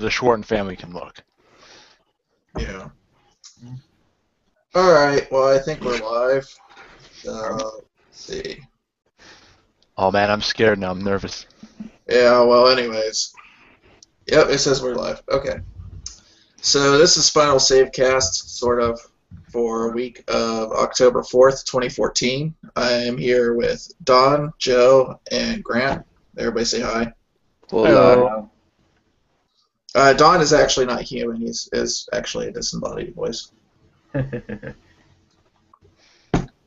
the Schwarten family can look. Yeah. All right. Well, I think we're live. Let's see. Oh man, I'm scared now. I'm nervous. Yeah. Well, anyways. Yep. It says we're live. Okay. So this is Final Save Cast, sort of, for a week of October 4th, 2014. I am here with Don, Joe, and Grant. Everybody say hi. Hello. Don is actually not human. He's actually a disembodied voice.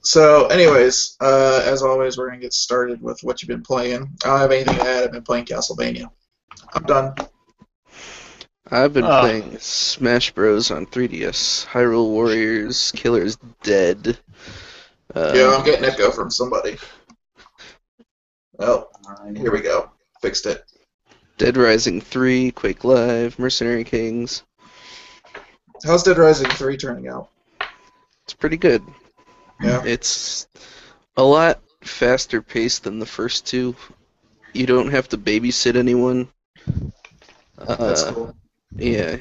So, anyways, as always, we're going to get started with what you've been playing. I don't have anything to add. I've been playing Castlevania. I'm done. I've been playing Smash Bros. On 3DS. Hyrule Warriors, Killer's Dead. Yeah, I'm getting echo from somebody. Oh, here we go. Fixed it. Dead Rising 3, Quake Live, Mercenary Kings. How's Dead Rising 3 turning out? It's pretty good. Yeah. It's a lot faster paced than the first two. You don't have to babysit anyone. That's cool. Yeah.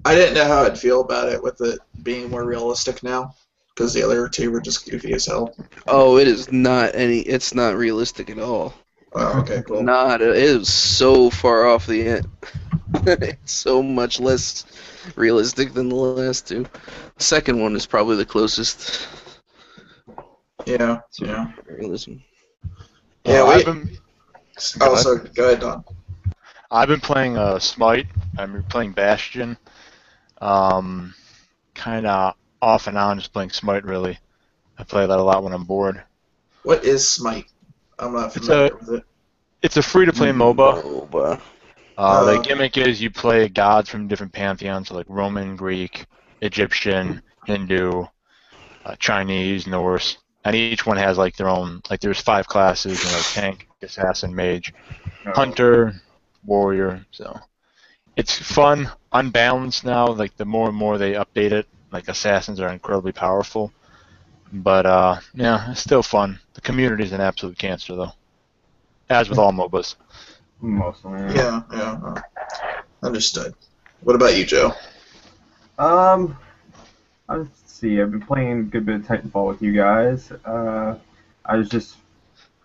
I didn't know how I'd feel about it with it being more realistic now, because the other two were just goofy as hell. Oh, it's not realistic at all. Oh, okay, cool. It is so far off the end. It's so much less realistic than the last two. The second one is probably the closest. Yeah. Realism. Yeah, go ahead, Don. I've been playing Smite. I'm playing Bastion. Kind of off and on, just playing Smite, really. I play that a lot when I'm bored. What is Smite? I'm not familiar with it. It's a free-to-play MOBA. The Okay. gimmick is you play gods from different pantheons, so like Roman, Greek, Egyptian, Hindu, Chinese, Norse, and each one has like their own. Like there's 5 classes, tank, assassin, mage, hunter, warrior. So it's fun, unbalanced now. Like the more and more they update it, like assassins are incredibly powerful. But yeah, it's still fun. The community's an absolute cancer, though, as with all MOBAs. Mostly. Yeah. Understood. What about you, Joe? Let's see. I've been playing a good bit of Titanfall with you guys. I was just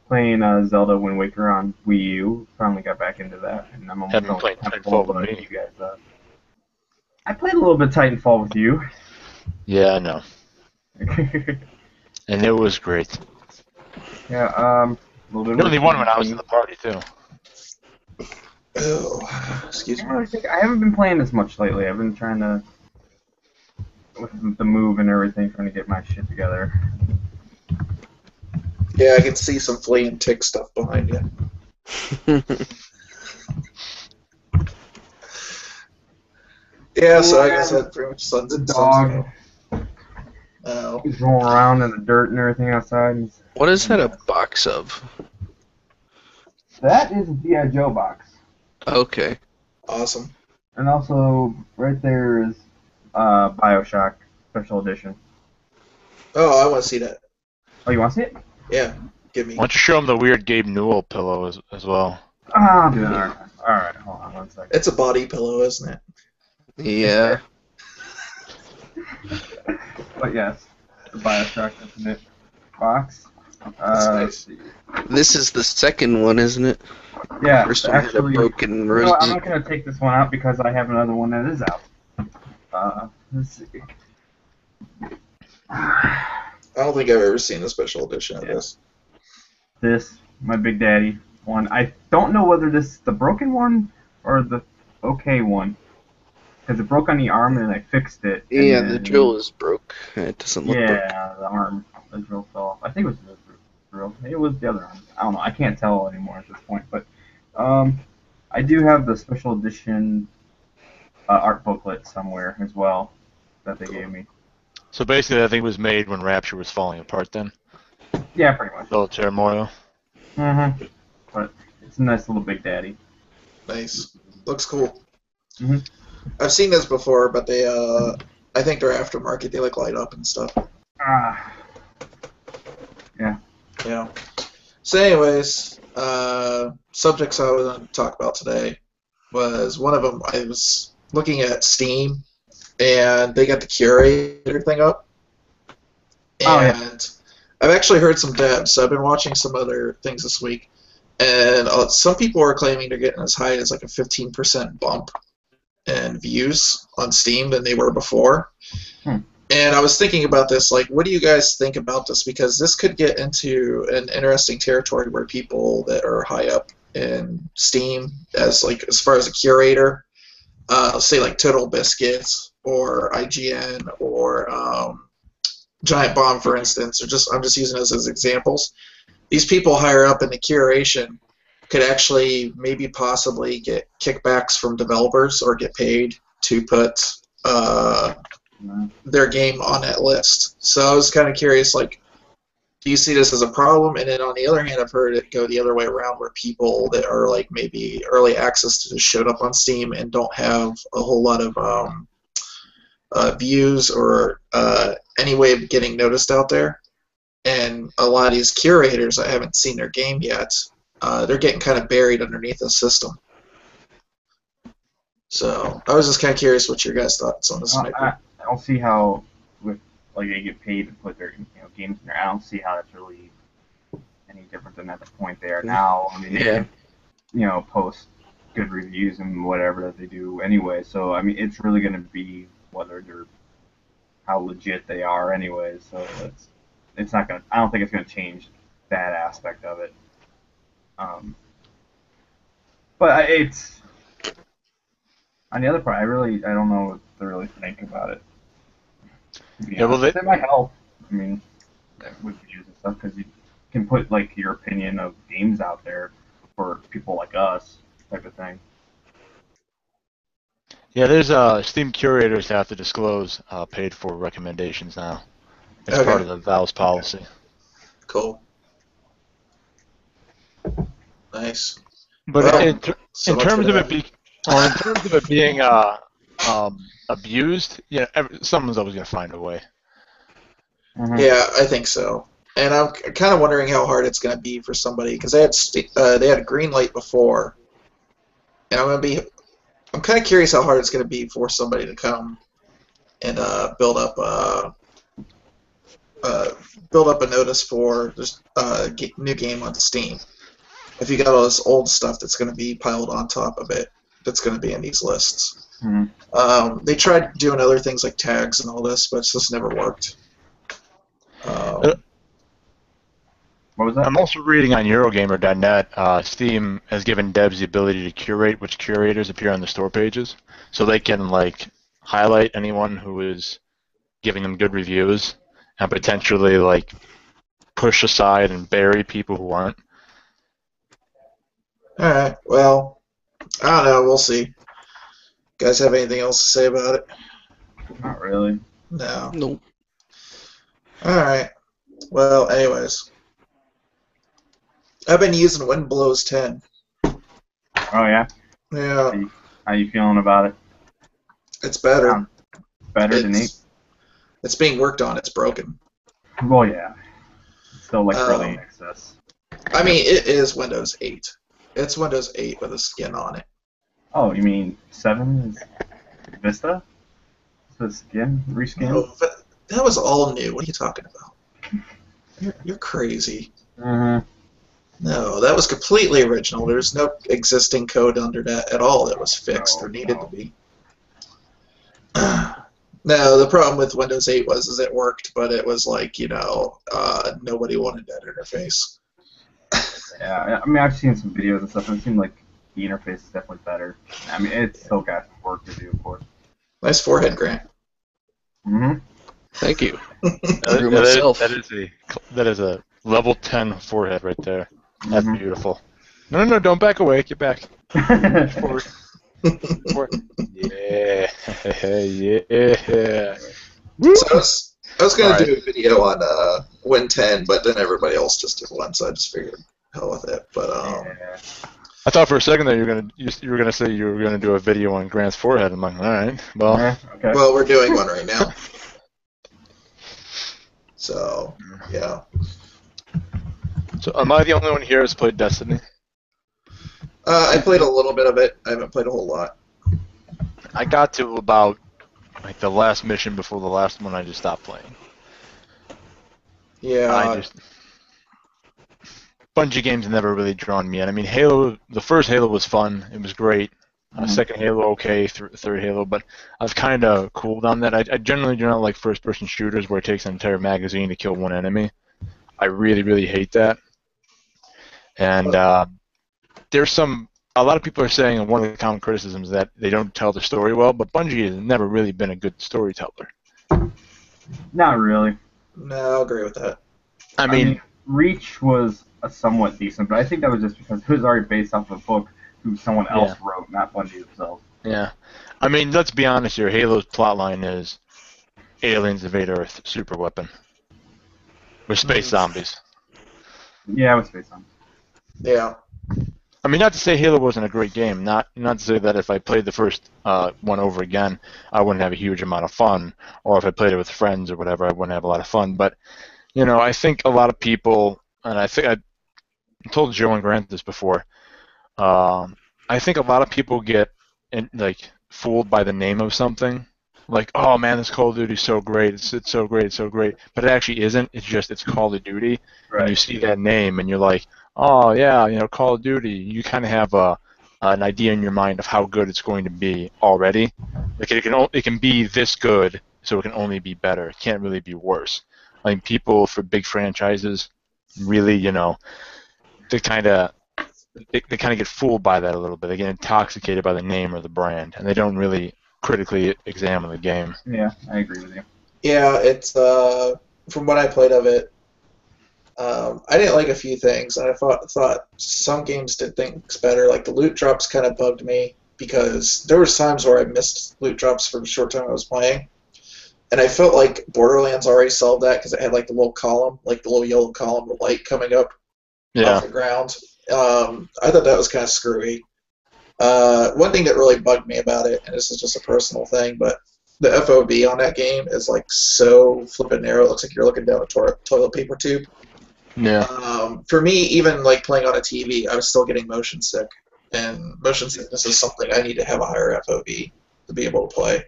playing Zelda Wind Waker on Wii U. Finally got back into that, and I'm almost Haven't done played with Titanfall with but me. you guys. I played a little bit of Titanfall with you. Yeah, I know. And it was great. Yeah. A little bit. You only won when I was in the party too. Oh, excuse me. I haven't been playing as much lately. I've been trying to, with the move and everything, trying to get my shit together. Yeah, I can see some flea and tick stuff behind you. Yeah, so I guess that pretty much sums The it dog. Oh. He's rolling around in the dirt and everything outside. What is that a box of? That is a G.I. Joe box. Okay. Awesome. And also, right there is Bioshock Special Edition. Oh, I want to see that. Oh, you want to see it? Yeah, give me. Why don't you show him the weird Gabe Newell pillow as well? I'll do that. Alright, hold on 1 second. It's a body pillow, isn't it? Yeah. But yes, the Bioshock Infinite box. That's nice. Let's This is the second one, isn't it? see. Yeah, First one had a actually, broken I'm rosy. not going to take this one out because I have another one that is out. Let's see. I don't think I've ever seen a special edition of this. This, my Big Daddy one. I don't know whether this is the broken one or the okay one. Because it broke on the arm and I fixed it. and Yeah, the then- drill is broke. It doesn't look broke. Yeah, the arm, the drill fell off. I think it was the drill. Maybe it was the other arm. I don't know. I can't tell anymore at this point. But I do have the special edition art booklet somewhere as well that they gave me. So basically, I think it was made when Rapture was falling apart. Then Yeah, pretty much. Bill Turmoil. Mm-hmm. But it's a nice little Big Daddy. Nice. Looks cool. Mhm. I've seen this before, but they, I think they're aftermarket. They like light up and stuff. Yeah. So anyways, subjects I was going to talk about today. was one of them. I was looking at Steam, and they got the curator thing up, Oh, yeah. and I've actually heard some devs. So I've been watching some other things this week, and some people are claiming they're getting as high as like a 15% bump in views on Steam than they were before. And I was thinking about this, like, what do you guys think about this? Because this could get into an interesting territory where people that are high up in Steam, as far as a curator, say like Total Biscuits or IGN or Giant Bomb, for instance, or I'm just using those as examples. These people higher up in the curation could actually maybe possibly get kickbacks from developers or get paid to put their game on that list. So I was kind of curious, like, do you see this as a problem? And then on the other hand, I've heard it go the other way around, where people that are like maybe early access to just showed up on Steam and don't have a whole lot of views or any way of getting noticed out there. And a lot of these curators, I haven't seen their game yet. They're getting kind of buried underneath the system. So I was just kind of curious what your guys' thoughts on this might be. I don't see how, with like they get paid to put their games in there. I don't see how that's really any different than at the point they are now. I mean, they can, post good reviews and whatever that they do anyway. So I mean, it's really going to be whether they're how legit they are anyway. So it's not going to. I don't think it's going to change that aspect of it. But it's on the other part. I don't know what to really think about it. Yeah, well, it might help. I mean, with views and stuff, because you can put like your opinion of games out there for people like us, type of thing. Yeah, there's Steam curators have to disclose paid for recommendations now. It's part of the Valve's policy. Cool. Nice. But Well, in terms of it being abused, someone's always going to find a way. Mm-hmm. Yeah, I think so. And I'm kind of wondering how hard it's going to be for somebody, because they had Greenlight before, and I'm kind of curious how hard it's going to be for somebody to come and build up a notice for this new game on Steam. If you got all this old stuff that's going to be piled on top of it, that's going to be in these lists. Mm-hmm. They tried doing other things like tags and all this, but it's just never worked. What was that? I'm also reading on Eurogamer.net. Steam has given devs the ability to curate which curators appear on the store pages, so they can highlight anyone who is giving them good reviews and potentially push aside and bury people who aren't. All right. Well, I don't know. We'll see. Guys, have anything else to say about it? Not really. No. Nope. All right. Well, anyways, I've been using Windblows 10. Oh yeah. Yeah. How you feeling about it? It's better. Better than 8? It's being worked on. It's broken. Well, yeah. It's still early in access. I mean, it is Windows 8. It's Windows 8 with a skin on it. Oh, you mean 7 is Vista? The skin? Reskin? No, that was all new. What are you talking about? You're crazy. Mm-hmm. No, that was completely original. There's no existing code under that at all that was fixed or needed to be. No, the problem with Windows 8 was it worked, but it was nobody wanted that interface. Yeah, I mean, I've seen some videos and stuff, and it seemed like the interface is definitely better. I mean, it's still got work to do, of course. Nice forehead, Grant. Mm-hmm. Thank you. That is a level 10 forehead right there. That's beautiful. No, don't back away. Get back. Forward. Yeah. Yeah. So I was going to do a video on Win 10, but then everybody else just did one, so I just figured, hell with it. But Yeah. I thought for a second that you were gonna say you were gonna do a video on Grant's forehead. I'm like, all right, well. Okay. Well, we're doing one right now. So, yeah. So am I the only one here who's played Destiny? I played a little bit of it. I haven't played a whole lot. I got to about like the last mission before the last one. I just stopped playing. Yeah. Bungie games never really drawn me in. I mean, Halo, the first Halo was fun. It was great. Second Halo, okay. Third Halo, but I've kind of cooled on that. I generally do not like first-person shooters where it takes an entire magazine to kill one enemy. I really, really hate that. And there's a lot of people are saying, and one of the common criticisms, that they don't tell the story well, but Bungie has never really been a good storyteller. Not really. No, I'll agree with that. I mean, Reach was a somewhat decent, but I think that was just because it was already based off of a book who someone else wrote, not Bungie themselves. Yeah. I mean, let's be honest here. Halo's plotline is aliens invade Earth, super weapon. With space zombies. Yeah, it was based on. Yeah. I mean, not to say Halo wasn't a great game. Not to say that if I played the first one over again, I wouldn't have a huge amount of fun. Or if I played it with friends or whatever, I wouldn't have a lot of fun. But, you know, I think a lot of people, and I think I told Joe and Grant this before, I think a lot of people get fooled by the name of something. Like, oh man, this Call of Duty is so great. It's so great. It's so great. But it actually isn't. It's Call of Duty. Right. And you see that name and you're like, oh yeah, you know, Call of Duty. You kind of have an idea in your mind of how good it's going to be already. Like it can be this good, so it can only be better. It can't really be worse. I mean, people for big franchises really, you know, they kind of get fooled by that a little bit. They get intoxicated by the name or the brand, and they don't really critically examine the game. Yeah, I agree with you. Yeah, it's from what I played of it, I didn't like a few things, and I thought some games did things better. Like the loot drops kind of bugged me because there was times where I missed loot drops for the short time I was playing, and I felt like Borderlands already solved that because it had like the little column, like the little yellow column of light coming up off the ground. I thought that was kind of screwy. One thing that really bugged me about it, and this is just a personal thing, but the FOV on that game is like so flippin' narrow. It looks like you're looking down a toilet paper tube. Yeah. For me, even like playing on a TV, I was still getting motion sick, and motion sickness is something I need to have a higher FOV to be able to play.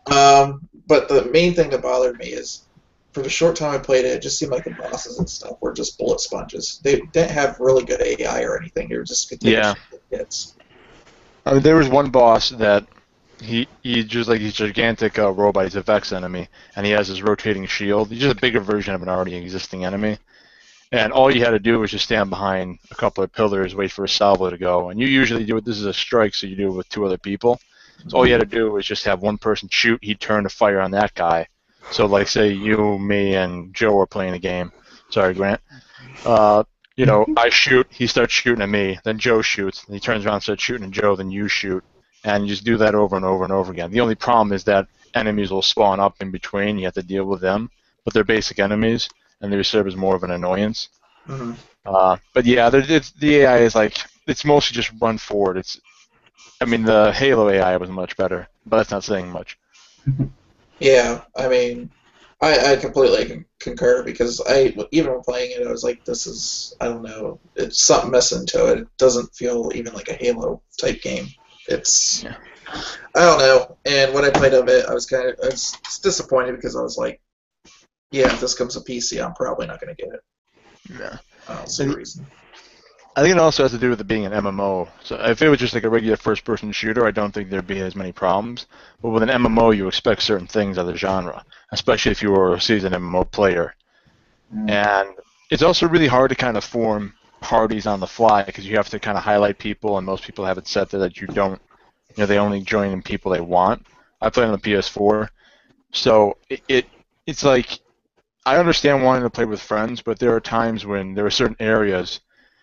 But the main thing that bothered me is, for the short time I played it, it just seemed like the bosses and stuff were just bullet sponges. They didn't have really good AI or anything. They were just hits. I mean, there was one boss that he just like these gigantic robot. He's a Vex enemy, and he has his rotating shield. He's just a bigger version of an already existing enemy. And all you had to do was just stand behind a couple of pillars, wait for a salvo to go. And you usually do it. This is a strike, so you do it with two other people. So all you had to do was just have one person shoot. He'd turn to fire on that guy. So, like, say you, me, and Joe are playing a game. Sorry, Grant. You know, I shoot. He starts shooting at me. Then Joe shoots. And he turns around and starts shooting at Joe. Then you shoot. And you just do that over and over and over again. The only problem is that enemies will spawn up in between. You have to deal with them. But they're basic enemies, and they serve as more of an annoyance. Mm-hmm. But yeah, the AI is like, it's mostly just run forward. I mean, the Halo AI was much better, but that's not saying much. Yeah, I mean, I completely concur because even when playing it, I was like, this is, I don't know, it's something missing to it. It doesn't feel even like a Halo type game. It's, I don't know. And when I played of it, I was disappointed because I was like, yeah, if this comes to PC, I'm probably not going to get it. Yeah. I don't see a reason. I think it also has to do with it being an MMO. So if it was just like a regular first-person shooter, I don't think there'd be as many problems. But with an MMO, you expect certain things of the genre, especially if you were a seasoned MMO player. And it's also really hard to kind of form parties on the fly because you have to kind of highlight people, and most people have it set there that you don't, you know, they only join in people they want. I play on the PS4, so it's like, I understand wanting to play with friends, but there are times when there are certain areas,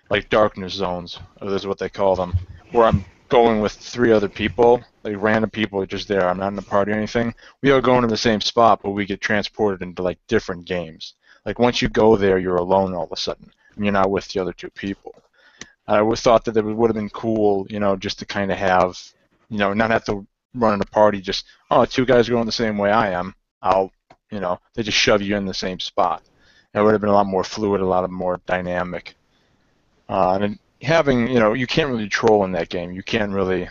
like darkness zones, or that's what they call them, where I'm going with 3 other people, like random people are just there. I'm not in a party or anything. We are going to the same spot, but we get transported into like different games. Like once you go there, you're alone all of a sudden, and you're not with the other 2 people. I always thought that it would have been cool, you know, just to kind of have, you know, not have to run in a party. Just 2 guys are going the same way I am. You know, they just shove you in the same spot. It would have been a lot more fluid, a lot more dynamic. And having, you can't really troll in that game. You can't really,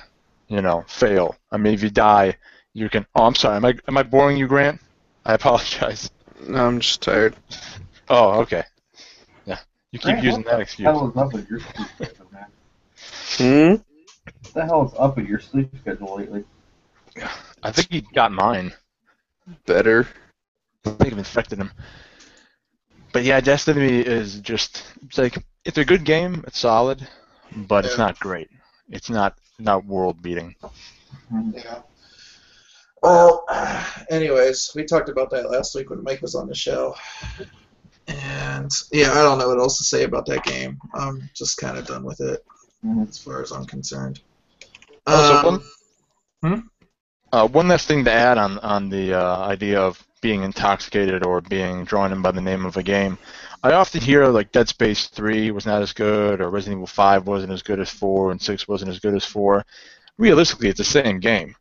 fail. I mean, if you die, you can. Oh, I'm sorry. Am I boring you, Grant? I apologize. No, I'm just tired. Oh, okay. Yeah. You keep Grant, using what that the excuse. hell is up with your sleep schedule, man? Hmm? What the hell is up with your sleep schedule lately? I think he got mine. Better. I think I've infected him. But yeah, Destiny is just, it's a good game. It's solid, but it's Yeah. not great. It's not world beating. Yeah. Well, anyways, we talked about that last week when Mike was on the show. And, yeah, I don't know what else to say about that game. I'm just kind of done with it, as far as I'm concerned. Also, Hmm? one last thing to add on the idea of being intoxicated or being drawn in by the name of a game. I often hear like Dead Space 3 was not as good, or Resident Evil 5 wasn't as good as 4, and 6 wasn't as good as 4. Realistically, it's the same game.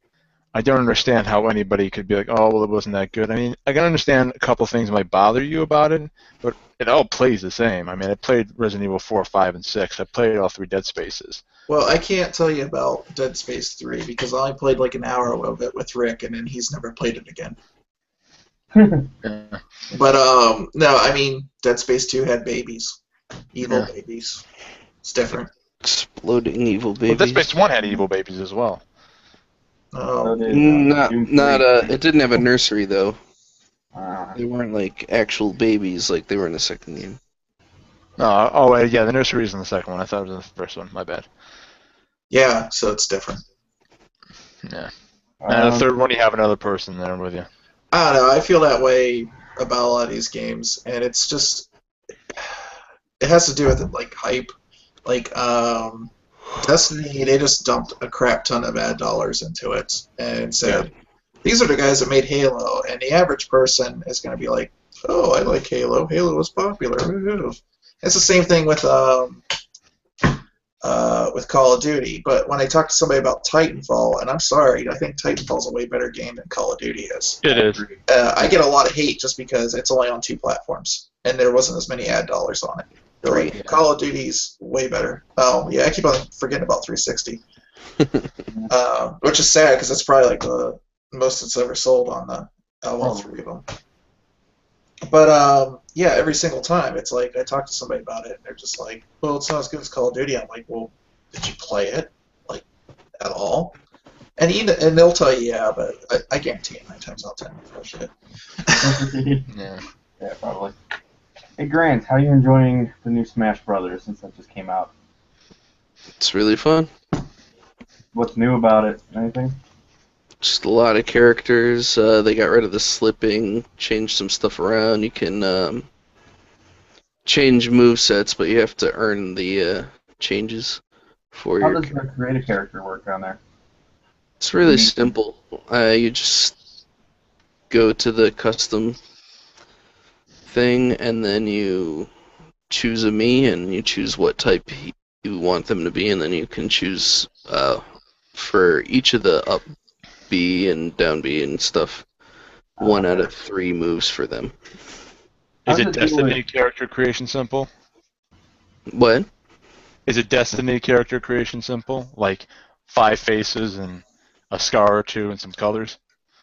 I don't understand how anybody could be like, oh, well, it wasn't that good. I mean, I can understand a couple things might bother you about it, but it all plays the same. I mean, I played Resident Evil 4, 5, and 6. I played all 3 Dead Spaces. Well, I can't tell you about Dead Space 3 because I only played like an hour of it with Rick, and then he's never played it again. Yeah. But, no, I mean, Dead Space 2 had babies. Evil babies. It's different. Exploding evil Well, babies. Dead Space 1 had evil babies as well. Oh, It didn't have a nursery though. Uh, They weren't like actual babies like they were in the second game. Yeah, the nursery is in the second one. I thought it was in the first one. My bad. yeah, so it's different. Yeah. And the third one, you have another person there with you. I don't know. I feel that way about a lot of these games, and it's just it has to do with like hype. Like Destiny, they just dumped a crap ton of ad dollars into it and said, "These are the guys that made Halo," and the average person is going to be like, "Oh, I like Halo. Halo was popular." Woo-hoo." It's the same thing with Call of Duty. But when I talk to somebody about Titanfall, and I'm sorry, I think Titanfall's a way better game than Call of Duty is. It is. I get a lot of hate just because it's only on 2 platforms, and there wasn't as many ad dollars on it. They're like, 3. Call of Duty's way better. Oh, yeah, I keep on forgetting about 360. Which is sad, because it's probably like the most it's ever sold on all 3 of them. But, yeah, every single time, it's like, I talk to somebody about it, and they're just like, well, it's not as good as Call of Duty. I'm like, well, did you play it? Like, at all? And they'll tell you, yeah, but I guarantee it 9 times out of 10. Bullshit. Yeah. Yeah, probably. Hey Grant, how are you enjoying the new Smash Brothers since that just came out? It's really fun. What's new about it? Anything? Just a lot of characters. They got rid of the slipping, changed some stuff around. You can change movesets, but you have to earn the changes for How your. does the create a character work down there? It's really simple. You just go to the custom thing, and then you choose a me, and you choose what type you want them to be, and then you can choose for each of the up B and down B and stuff, 1 out of 3 moves for them. Is How's it it Destiny doing? character creation simple? What? Is it Destiny character creation simple? Like 5 faces and a scar or 2 and some colors?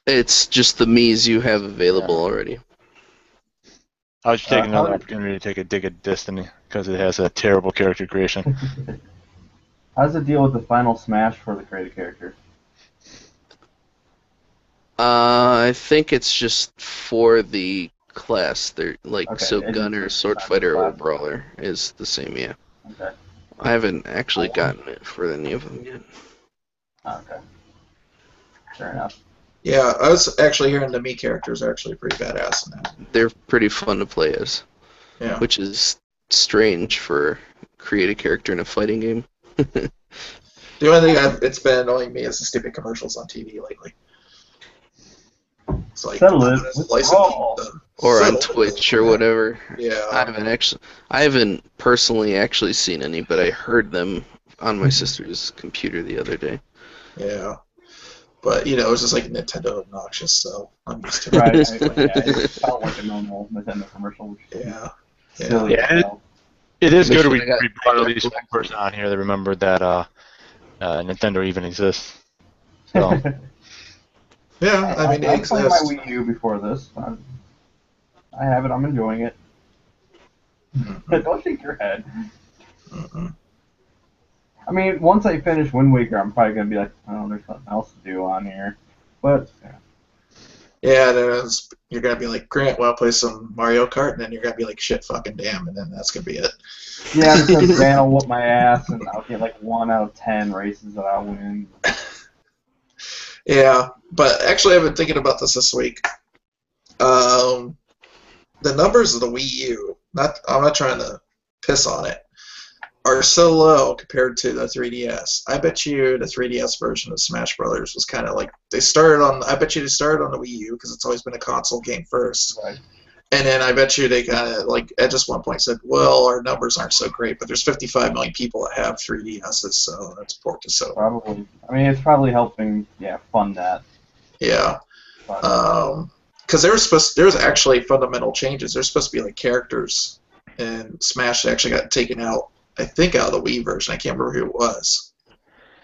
It's just the me's you have available already. I was taking how another did- opportunity to take a dig at Destiny because it has a terrible character creation. How does it deal with the final Smash for the create a character? I think it's just for the class. They're like Okay, so it is gunner, just sword class. fighter, or brawler is the same. Yeah, Okay. I haven't actually gotten it for any of them yet. Okay. Fair enough. Yeah, I was actually hearing the me characters are actually pretty badass in that. They're pretty fun to play as, Yeah. which is strange for create a character in a fighting game. The only thing it's been annoying me is the stupid commercials on TV lately. It's like, Settle it with license Raw. Or on settle it. Twitch or whatever. Yeah. I haven't personally actually seen any, but I heard them on my sister's computer the other day. Yeah. But, it was just like Nintendo obnoxious, so I'm used to it. Right. Yeah, it felt like a normal Nintendo commercial. Which is Yeah. silly. Yeah, as hell. It is good Maybe we I got- brought at least one person on here that remembered that Nintendo even exists. So Yeah, I mean, it I played my exists. Wii U before this. I have it. I'm enjoying it. Don't shake your head. Mm-mm. I mean, once I finish Wind Waker, I'm probably gonna be like, oh, there's something else to do on here. But yeah. Yeah, you're gonna be like, Grant, wanna play some Mario Kart? And then you're gonna be like, shit, fucking damn, and then that's gonna be it. Yeah, because Grant will whoop my ass, and I'll get like 1 out of 10 races that I'll win. Yeah, but actually, I've been thinking about this week. The numbers of the Wii U, I'm not trying to piss on it, are so low compared to the 3DS. I bet you the 3DS version of Smash Brothers was kind of like I bet you they started on the Wii U because it's always been a console game first. Right. And then I bet you they kind of like at just one point said, well, our numbers aren't so great, but there's 55 million people that have 3DSs, so that's port to so. Probably. I mean, it's probably helping, fund that. Yeah. But, Because there was actually fundamental changes. There's supposed to be like characters, and Smash actually got taken out. I think out of the Wii version. I can't remember who it was.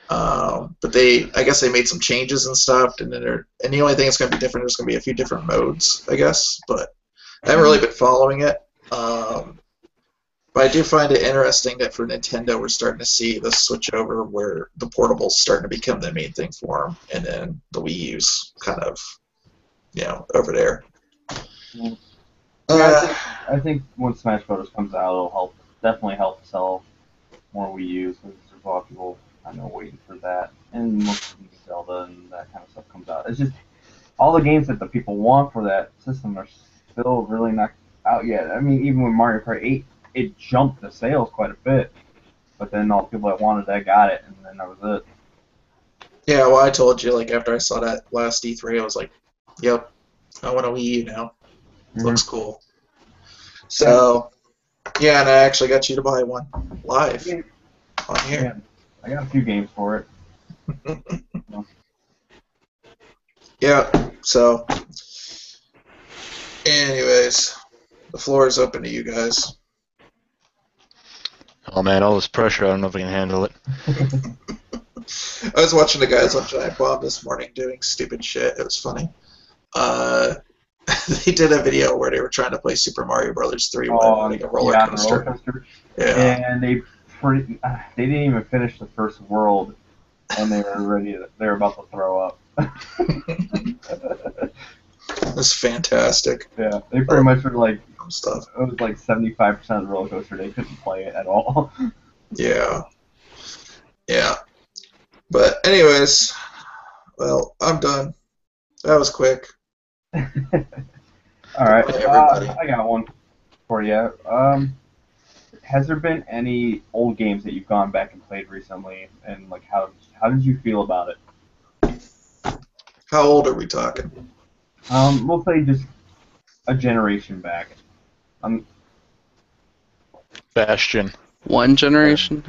But I guess they made some changes and stuff, and the only thing that's going to be different is going to be a few different modes, I guess. But I haven't really been following it. But I do find it interesting that for Nintendo, we're starting to see the switch over where the portable's starting to become the main thing for them, and then the Wii U's kind of, over there. I think when Smash Bros. Comes out, it'll definitely help sell more Wii U's. Because there's a lot of people I know waiting for that, and most of Zelda and that kind of stuff comes out. It's just all the games that the people want for that system are still really not out yet. I mean, even with Mario Kart 8, it jumped the sales quite a bit, but then all the people that wanted that got it, and then that was it. Yeah, well, I told you, like, after I saw that last E3, I was like, yep, I want a Wii U now. It looks cool. So, yeah, and I actually got you to buy one live on here. Yeah, I got a few games for it. Yeah, so, anyways, the floor is open to you guys. oh man, all this pressure, I don't know if I can handle it. I was watching the guys on Giant Bomb this morning doing stupid shit. It was funny. They did a video where they were trying to play Super Mario Brothers 3 while riding a roller coaster. Yeah. And they didn't even finish the first world, and they were about to throw up. That's fantastic. Yeah, they pretty much were like, stuff. it was like 75% of the roller coaster. They couldn't play it at all. Yeah. Yeah. But anyways, well, I'm done. That was quick. All right, Everybody. I got one for you. Has there been any old games that you've gone back and played recently, and like how did you feel about it? How old are we talking? We'll say just a generation back. Bastion. One generation?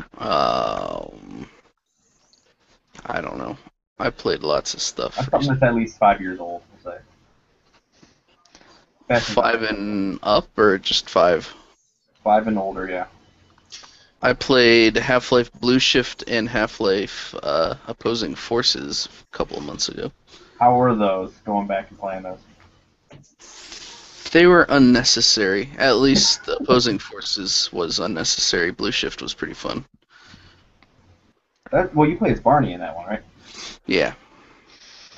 I don't know. I played lots of stuff. Something that's at least 5 years old, we'll say. Bastion. 5 and up, or just 5? 5 and older, yeah. I played Half-Life Blue Shift and Half-Life Opposing Forces a couple of months ago. How were those, going back and playing those? They were unnecessary. At least the Opposing Forces was unnecessary. Blue Shift was pretty fun. Well, you play as Barney in that one, right? Yeah.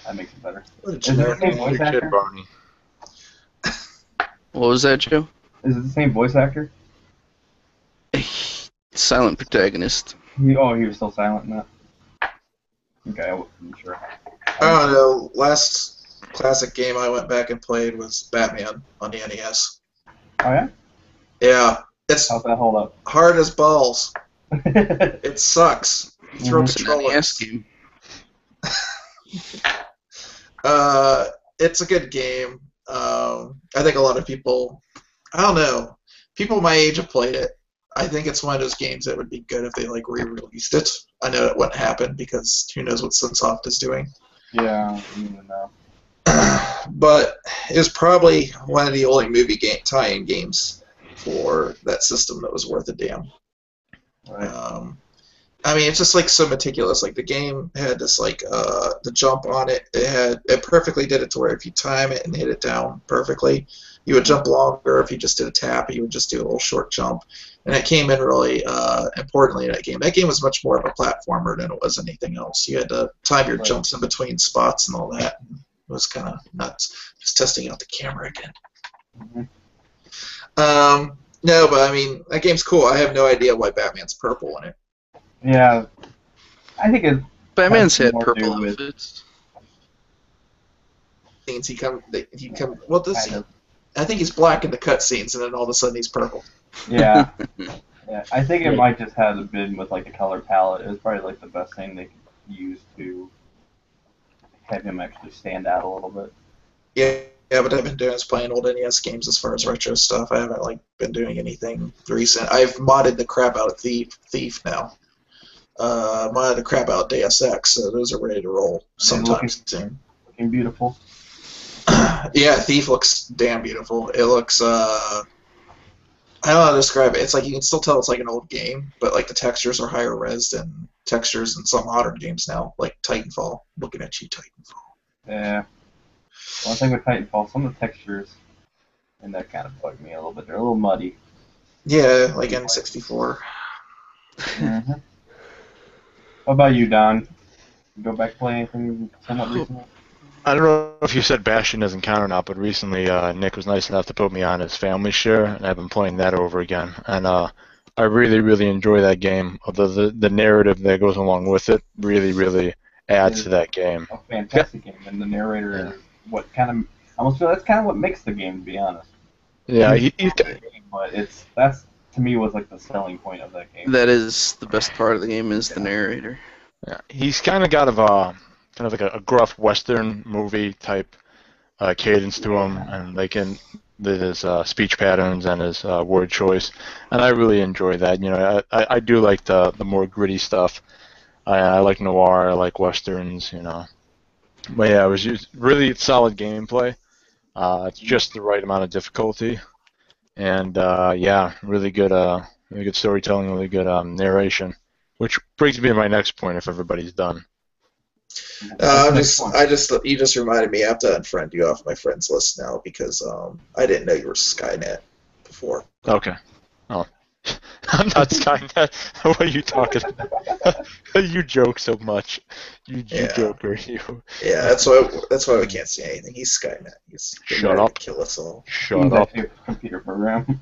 That makes it better. What a Is it the generic same name. voice Good kid, actor? Barney. What was that, Joe? Is it the same voice actor? Silent protagonist. He was still silent in that? Okay, I wasn't sure. I don't know. Last classic game I went back and played was Batman on the NES. Oh, yeah? Yeah. It's How's that hold up? hard as balls. It sucks. You throw It's an NES controllers. game. It's a good game. I think a lot of people, I don't know, people my age have played it. I think it's one of those games that would be good if they like re-released it. I know that wouldn't happen because who knows what Sunsoft is doing. Yeah, I don't even know. But it was probably one of the only movie tie-in games for that system that was worth a damn. Right. I mean, it's just like so meticulous. Like the game had this like the jump on it. It perfectly did it to where if you time it and hit it down perfectly, you would jump longer. If you just did a tap, you would just do a little short jump. And it came in really importantly in that game. That game was much more of a platformer than it was anything else. You had to time your jumps in between spots and all that. It was kind of nuts. Just testing out the camera again. Mm-hmm. No, but I mean that game's cool. I have no idea why Batman's purple in it. Yeah, I think it. Batman's had more to purple do with- outfits. Scenes he come. Well, this. Kind of. I think he's black in the cutscenes, and then all of a sudden he's purple. Yeah. Yeah, I think it might just have been with like the color palette. It was probably like the best thing they could use to have him actually stand out a little bit. Yeah, but I've been doing is playing old NES games as far as retro stuff. I haven't like been doing anything recent. I've modded the crap out of Thief now. Modded the crap out of Deus Ex, so those are ready to roll sometime soon. Looking beautiful. Yeah, Thief looks damn beautiful. It looks I don't know how to describe it. It's like you can still tell it's like an old game, but like the textures are higher res than textures in some modern games now, like Titanfall. Looking at you, Titanfall. Yeah. One thing with Titanfall, some of the textures and that kind of bugged me a little bit. They're a little muddy. Yeah, like N64. Mm-hmm. What about you, Don? You go back play anything somewhat recently? I don't know if you said Bastion doesn't count or not, but recently Nick was nice enough to put me on his family share, and I've been playing that over again. And I really, really enjoy that game. Although the narrative that goes along with it really, really adds to that game. A fantastic game, and the narrator is what kind of I almost feel that's kind of what makes the game, to be honest. Yeah, But that's to me was like the selling point of that game. That is the best part of the game is the narrator. yeah, he's kind of got like a gruff Western movie type cadence to him, and his speech patterns and his word choice, and I really enjoy that. You know, I do like the more gritty stuff. I like noir, I like westerns, you know. But yeah, it was just really solid gameplay. It's just the right amount of difficulty, and yeah, really good storytelling, really good narration. Which brings me to my next point. If everybody's done. You just reminded me I have to unfriend you off my friends list now because I didn't know you were Skynet before. Okay. Oh. I'm not Skynet. What are you talking about? You joke so much. You joker, you. Yeah, that's why we can't see anything. He's Skynet. He's Shut up. To kill us all. Shut up. He's a computer program.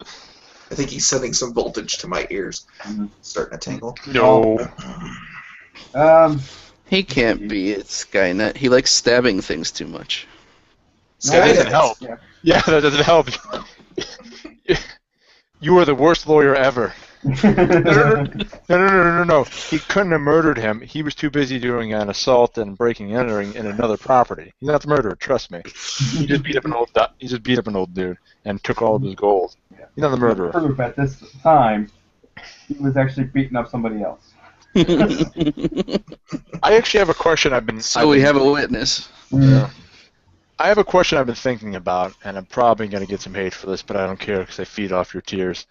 I think he's sending some voltage to my ears. Starting to tingle. No. He can't be. It's Skynet. He likes stabbing things too much. That doesn't help. Yeah. Yeah, that doesn't help. You are the worst lawyer ever. No. He couldn't have murdered him. He was too busy doing an assault and breaking and entering in another property. He's not the murderer, trust me. He just beat up an old dude and took all of his gold. Yeah. He's not the murderer. Proof at this time, he was actually beating up somebody else. I actually have a question We have a witness. Yeah. I have a question I've been thinking about, and I'm probably going to get some hate for this, but I don't care because I feed off your tears.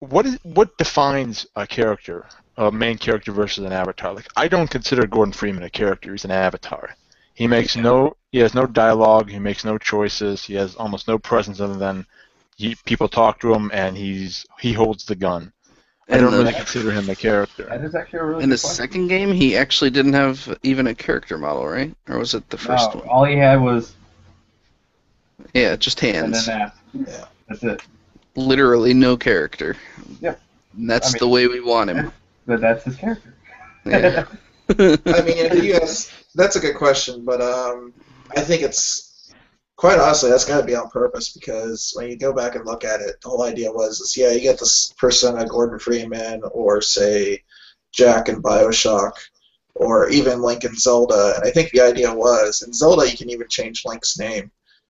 What defines a character, a main character versus an avatar? Like, I don't consider Gordon Freeman a character; he's an avatar. He has no dialogue. He makes no choices. He has almost no presence other than people talk to him, and he holds the gun. I don't really consider him a character. That is actually a really In the good question. second game, he actually didn't have even a character model, right? Or was it the first one? All he had was Yeah, just and hands. then that. Yeah. That's it. Literally no character. Yep. And that's I mean- the way we want him. But that's his character. Yeah. I mean, if you guys, that's a good question, but I think it's quite honestly that's got to be on purpose because when you go back and look at it, the whole idea was you get this persona Gordon Freeman or say Jack in BioShock or even Link in Zelda, and I think the idea was in Zelda you can even change Link's name.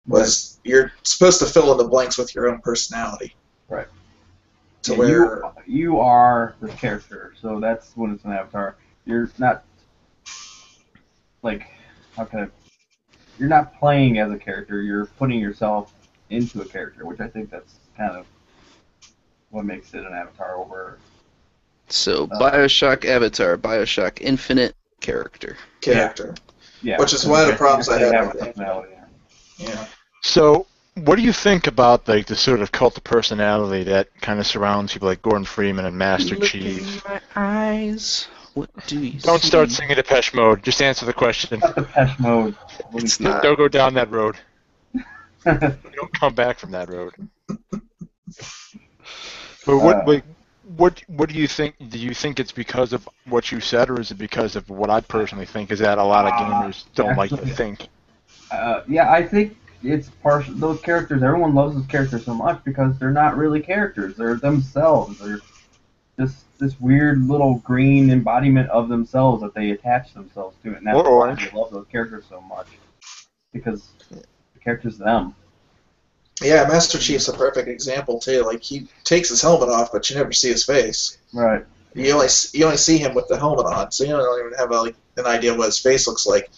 Was you're supposed to fill in the blanks with your own personality. Right. To Yeah, where you are the character, so that's when it's an avatar. You're not like you're not playing as a character. You're putting yourself into a character, which I think that's kind of what makes it an avatar over. So Bioshock Avatar, Bioshock Infinite character. Yeah, Which is one of the problems I they have have with a personality. Yeah. So, what do you think about like the sort of cult of personality that kind of surrounds people like Gordon Freeman and Master Look Chief? in my eyes. What do you Don't see? start singing Depeche Mode. Just answer the question. Not Depeche Mode. It's not. Don't go down that road. Don't come back from that road. But what do you think? Do you think it's because of what you said, or is it because of what I personally think is that a lot of gamers don't like to think? Yeah, I think it's partial. Those characters, everyone loves those characters so much because they're not really characters. They're themselves. They're just this weird little green embodiment of themselves that they attach themselves to, and that's Or why orange. they love those characters so much because the character's them. Yeah, Master Chief's a perfect example too. Like he takes his helmet off, but you never see his face. Right. You only see him with the helmet on, so you don't even have an idea what his face looks like.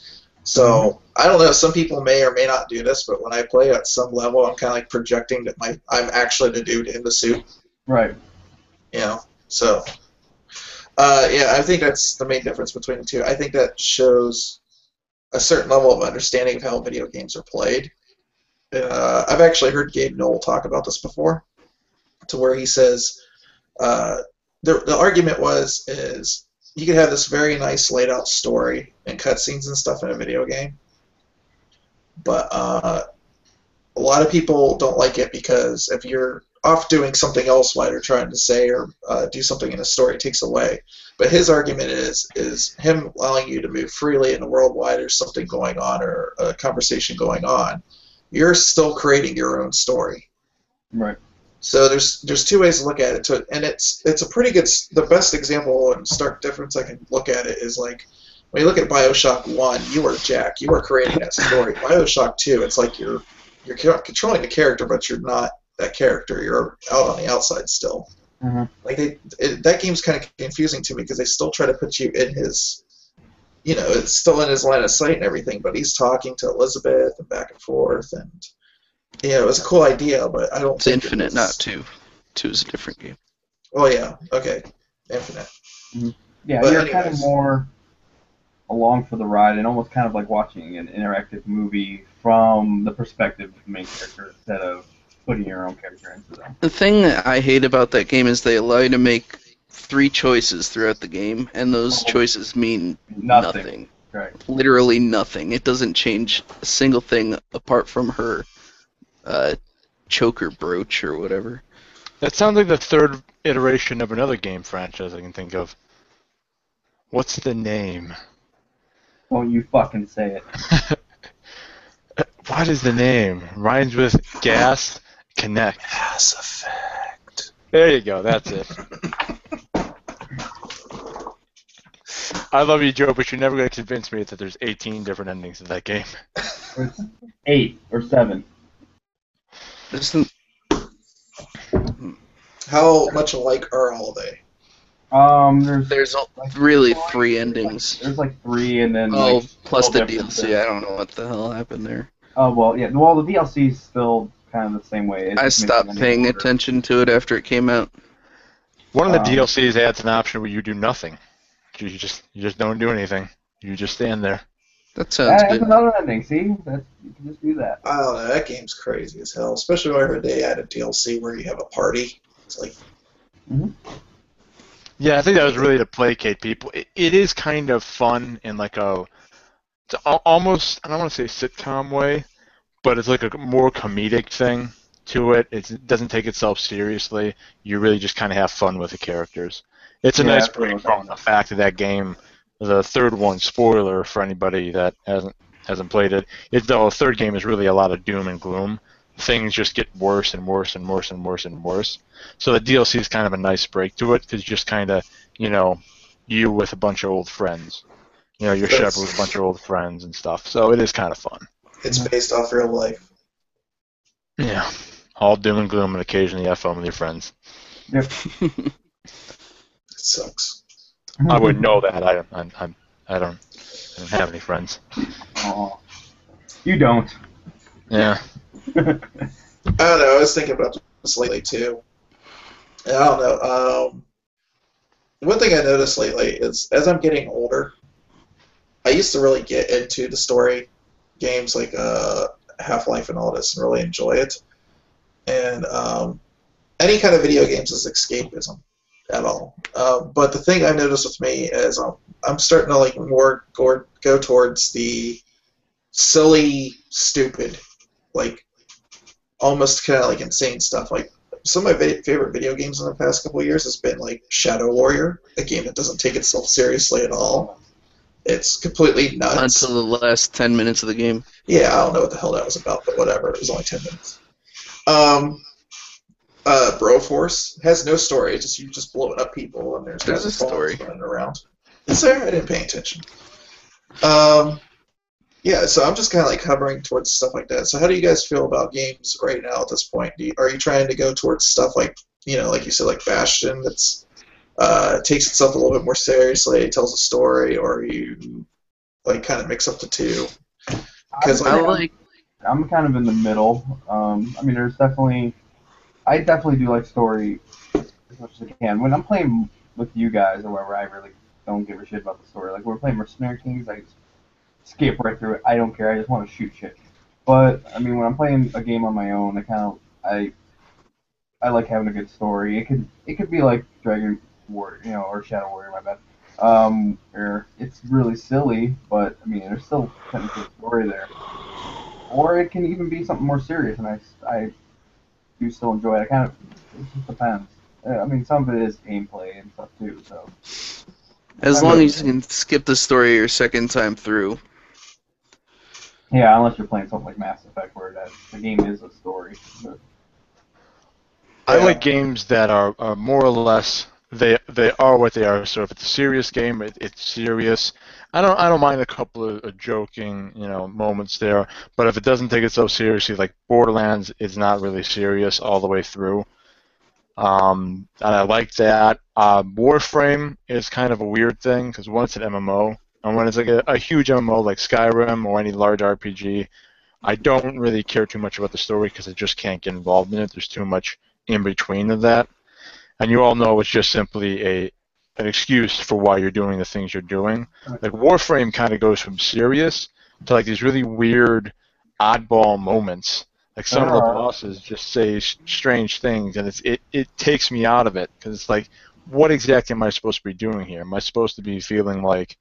So I don't know. Some people may or may not do this, but when I play at some level, I'm kind of like projecting that I'm actually the dude in the suit. Right. You know. So yeah, I think that's the main difference between the two. I think that shows a certain level of understanding of how video games are played. I've actually heard Gabe Newell talk about this before, to where he says the argument is you could have this very nice laid out story and cutscenes and stuff in a video game, but a lot of people don't like it because if you're off doing something else while you're trying to say or do something in a story, it takes away. But his argument is him allowing you to move freely in the world while there's something going on or a conversation going on. You're still creating your own story. Right. So there's two ways to look at it, and it's a pretty good. The best example and stark difference I can look at it is like when you look at BioShock 1, you are Jack, you are creating that story. BioShock 2, it's like you're controlling the character, but you're not that character. You're out on the outside still. Mm-hmm. Like that game's kind of confusing to me because they still try to put you in his. You know, it's still in his line of sight and everything, but he's talking to Elizabeth and back and forth, and it was a cool idea, but I don't. It's think Infinite, it was... not 2. 2 is a different game. Oh yeah, okay, Infinite. Mm-hmm. Yeah, But you're kind of anyways. more along for the ride and almost kind of like watching an interactive movie from the perspective of the main character instead of putting your own character into them. The thing that I hate about that game is they allow you to make 3 choices throughout the game, and those choices mean nothing. Right. Literally nothing. It doesn't change a single thing apart from her choker brooch or whatever. That sounds like the third iteration of another game franchise I can think of. What's the name? Don't you fucking say it. What is the name? Rhymes with Gas Connect. Mass Effect. There you go. That's it. I love you, Joe, but you're never going to convince me that there's 18 different endings to that game. It's 8 or 7. Isn't How much alike are all they? there's really 3 endings. There's like 3 and then Oh, like, plus still the different DLC. I don't know what the hell happened there. Oh well, yeah. Well, the DLC's still kind of the same way. It I just makes stopped it paying shorter. attention to it after it came out. One of the Um, DLCs adds an option where you do nothing. You just don't do anything. You just stand there. That sounds That's good. another ending. See, you can just do that. I don't know. That game's crazy as hell. Especially when I heard they added DLC where you have a party. It's like, Yeah, I think that was really to placate people. It is kind of fun in like it's almost, I don't want to say sitcom way, but it's like a more comedic thing to it. It doesn't take itself seriously. You really just kind of have fun with the characters. It's a Yeah, nice that's what I break was from saying. the fact that that game, the third one, spoiler for anybody that hasn't played it, the third game is really a lot of doom and gloom. Things just get worse and worse and worse and worse and worse. So the DLC is kind of a nice break to it because just kind of, you with a bunch of old friends. You're That's- Shepard with a bunch of old friends and stuff. So it is kind of fun. it's based off real life. Yeah. All doom and gloom and occasionally have fun with your friends. Yep. It sucks. I wouldn't know that. I don't have any friends. Aw. You don't. Yeah. I don't know. I was thinking about this lately too. And I don't know. One thing I noticed lately is as I'm getting older, I used to really get into the story games like Half-Life and all this and really enjoy it. And any kind of video games is escapism at all. But the thing I noticed with me is I'm starting to like more go towards the silly, stupid, like almost kind of like insane stuff. Like some of my favorite video games in the past couple of years has been like Shadow Warrior, a game that doesn't take itself seriously at all. It's completely nuts. Until the last 10 minutes of the game. Yeah, I don't know what the hell that was about, but whatever. It was only 10 minutes. Broforce has no story. It's just you just blowing up people and there's a story running around. Is there? I didn't pay attention. Yeah, so I'm just kind of like hovering towards stuff like that. So how do you guys feel about games right now at this point? Are you trying to go towards stuff like like you said, like Bastion, that's takes itself a little bit more seriously, tells a story, or are you like kind of mix up the two? Because I'm kind of in the middle. I mean, I definitely do like story as much as I can. When I'm playing with you guys or whatever, I really don't give a shit about the story. Like when we're playing Mercenary Kings, I just skip right through it. I don't care. I just want to shoot shit. But I mean, when I'm playing a game on my own, I like having a good story. It could be like Dragon War, or Shadow Warrior, my bad. Where it's really silly, but I mean, there's still kind of good story there. Or it can even be something more serious, and I do still enjoy it. It just depends. I mean, some of it is gameplay and stuff too. So as long as you can skip the story your second time through. Yeah, unless you're playing something like Mass Effect, where the game is a story. But, I like games that are more or less they are what they are. So if it's a serious game, it's serious. I don't mind a couple of joking moments there, but if it doesn't take itself seriously, like Borderlands is not really serious all the way through. And I like that. Warframe is kind of a weird thing because one, it's an MMO, and when it's like a huge MMO like Skyrim or any large RPG, I don't really care too much about the story because I just can't get involved in it. There's too much in between of that. And you all know it's just simply an excuse for why you're doing the things you're doing. Like Warframe kind of goes from serious to like these really weird, oddball moments. Like some of the bosses just say strange things, and it takes me out of it because it's like, what exactly am I supposed to be doing here? Am I supposed to be feeling like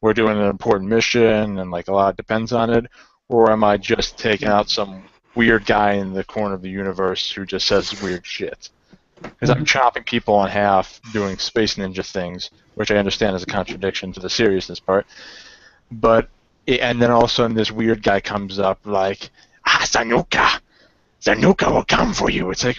we're doing an important mission and like a lot depends on it, or am I just taking out some weird guy in the corner of the universe who just says weird shit? Because I'm chopping people in half doing Space Ninja things, which I understand is a contradiction to the seriousness part. And then all of a sudden this weird guy comes up like, Zanuka will come for you. It's like,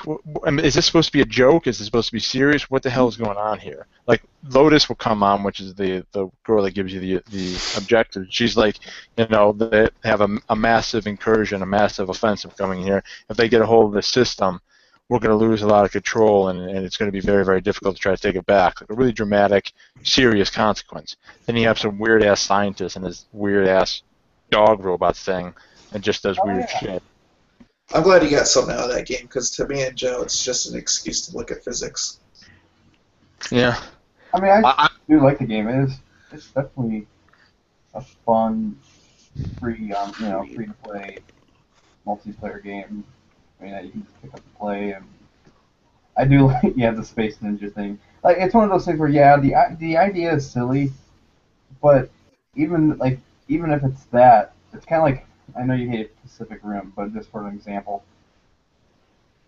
is this supposed to be a joke? Is this supposed to be serious? What the hell is going on here? Like, Lotus will come on, which is the girl that gives you the objective. She's like, they have a massive incursion, a massive offensive coming here. If they get a hold of the system, we're going to lose a lot of control, and it's going to be very, very difficult to try to take it back. Like a really dramatic, serious consequence. Then you have some weird-ass scientist and this weird-ass dog robot thing that just does weird shit. I'm glad you got something out of that game, because to me and Joe, it's just an excuse to look at physics. Yeah. I mean, I do like the game. It's definitely a fun, free to play multiplayer game. I mean, that you can just pick up and play, and I do like the Space Ninja thing. Like, it's one of those things where the idea is silly, but even if it's that, it's kind of like, I know you hate Pacific Rim, but just for an example,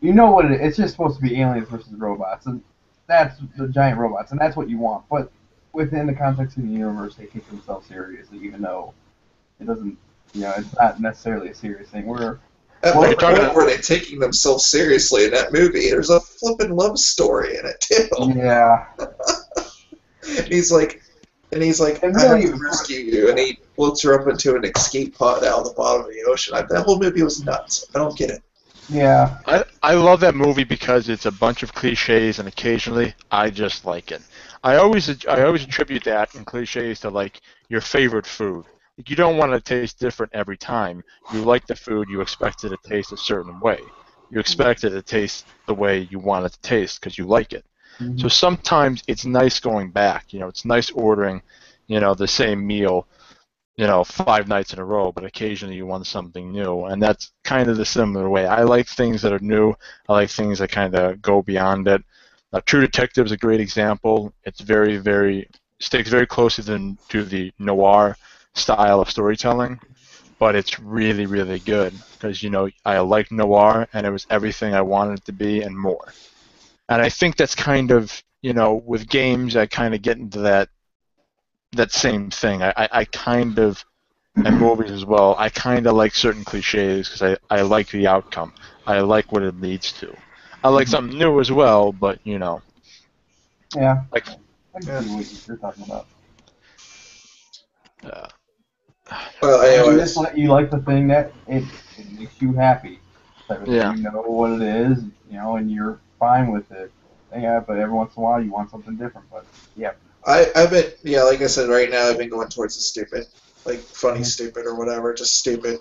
you know what it is. It's just supposed to be aliens versus robots, and that's the giant robots, and that's what you want. But within the context of the universe, they take themselves seriously, even though it doesn't. It's not necessarily a serious thing. At what point were they taking themselves seriously in that movie? There's a flippin' love story in it too. Yeah. And he's like, I have to rescue you, and he floats her up into an escape pod out of the bottom of the ocean. That whole movie was nuts. I don't get it. Yeah. I love that movie because it's a bunch of cliches, and occasionally I just like it. I always attribute that in cliches to like your favorite food. Like, you don't want to taste different every time. You like the food, you expect it to taste a certain way. You expect it to taste the way you want it to taste because you like it. Mhm. So sometimes it's nice going back. It's nice ordering, the same meal, 5 nights in a row, but occasionally you want something new. And that's kind of the similar way. I like things that are new. I like things that kind of go beyond it. True Detective is a great example. It's very, very, sticks very closely to the noir style of storytelling, but it's really, really good because, I like noir and it was everything I wanted it to be and more. And I think that's kind of, with games, I kind of get into that same thing. I kind of, and movies as well, I kind of like certain cliches because I like the outcome. I like what it leads to. I like something new as well, but, Yeah. like, I can see what you're talking about. Well, You anyways, you like the thing that it makes you happy. Type of thing. Yeah. You know what it is, and you're fine with it. Yeah, but every once in a while you want something different. But yeah. I've been, like I said, right now I've been going towards the stupid, like funny stupid or whatever, just stupid.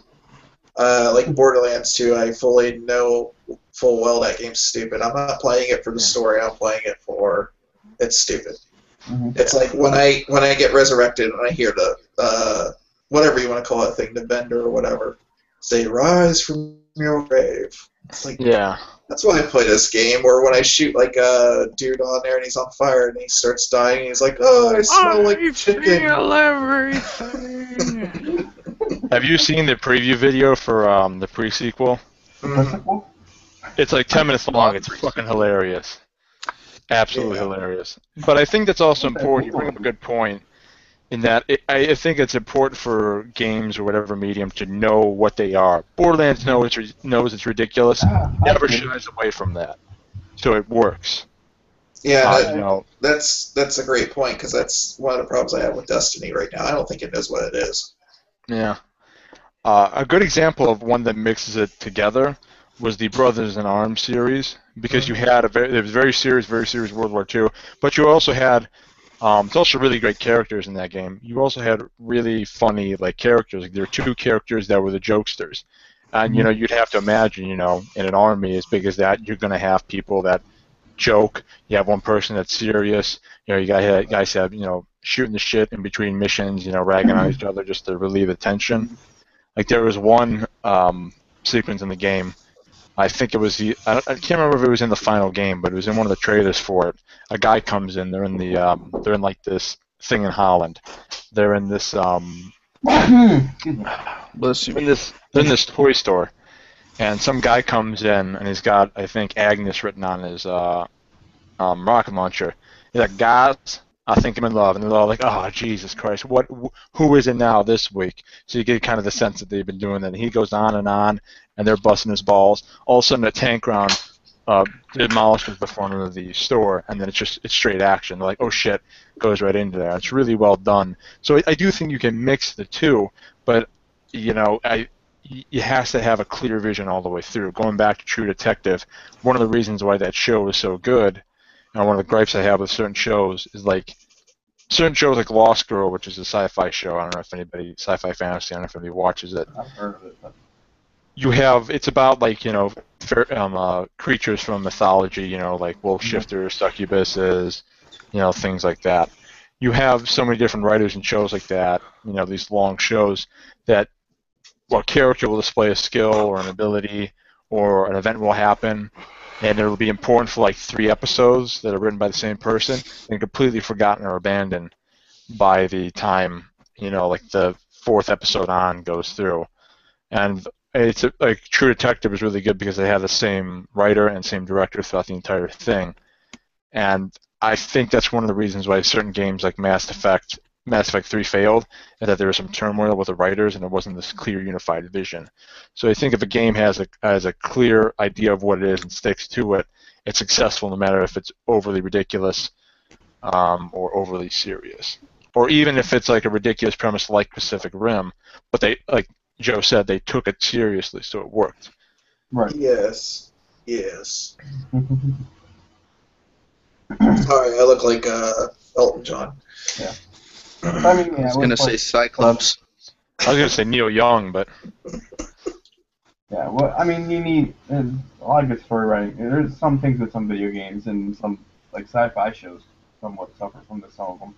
Like Borderlands 2, I fully know full well that game's stupid. I'm not playing it for the story. I'm playing it for it's stupid. Mhm. It's like when I get resurrected and I hear the whatever you want to call that thing, the bender or whatever, say rise from your grave. It's like Yeah. that's why I play this game. Or when I shoot like a dude on there and he's on fire and he starts dying, and he's like, oh, I smell like chicken. feel everything. Have you seen the preview video for the pre-sequel? Mhm. It's like 10 minutes long. It's fucking hilarious. Absolutely Yeah. hilarious. But I think that's also important. You bring up a good point in that I think it's important for games or whatever medium to know what they are. Borderlands knows it's ridiculous. Never shies away from that. So it works. Yeah, that's a great point because that's one of the problems I have with Destiny right now. I don't think it knows what it is. Yeah. A good example of one that mixes it together was the Brothers in Arms series, because you had it was very serious World War II, but you also had it's also really great characters in that game. You also had really funny characters. There were 2 characters that were the jokesters, and you'd have to imagine, in an army as big as that, you're going to have people that joke. You have one person that's serious. You guys have shooting the shit in between missions, ragging on each other just to relieve the tension. Like there was one sequence in the game. I think it was I can't remember if it was in the final game, but it was in one of the trailers for it. A guy comes in. They're in like this thing in Holland. They're in this Bless you. they're in this toy store, and some guy comes in and he's got, I think, Agnes written on his rocket launcher. He's like, guys, I think I'm in love. And they're all like, oh, Jesus Christ, who is it now this week? So you get kind of the sense that they've been doing that. And he goes on, and they're busting his balls. All of a sudden, a tank round demolishes the front of the store, and then it's straight action. They're like, oh, shit, goes right into there. It's really well done. So I do think you can mix the two, but, you have to have a clear vision all the way through. Going back to True Detective, one of the reasons why that show is so good, and one of the gripes I have with certain shows is certain shows like Lost Girl, which is a sci-fi show. I don't know if anybody, sci-fi fantasy, I don't know if anybody watches it. I've heard of it. But... It's about creatures from mythology, like wolf shifters, succubuses, things like that. You have so many different writers and shows like that, these long shows that a character will display a skill or an ability or an event will happen, and it'll be important for 3 episodes that are written by the same person and completely forgotten or abandoned by the time, the 4th episode on goes through. And it's True Detective is really good because they have the same writer and same director throughout the entire thing. And I think that's one of the reasons why certain games like Mass Effect 3 failed, is that there was some turmoil with the writers and there wasn't this clear unified vision. So I think if a game has a clear idea of what it is and sticks to it, it's successful no matter if it's overly ridiculous or overly serious. Or even if it's like a ridiculous premise like Pacific Rim, but they, like Joe said, they took it seriously, so it worked. Right. Yes. Sorry, I look like Elton John. Yeah. I was going to say Cyclops. I was going to say Neil Young, but... Yeah, well, I mean, you need a lot of good story writing. There's some things with some video games and some like sci-fi shows somewhat suffer from this. Some of them.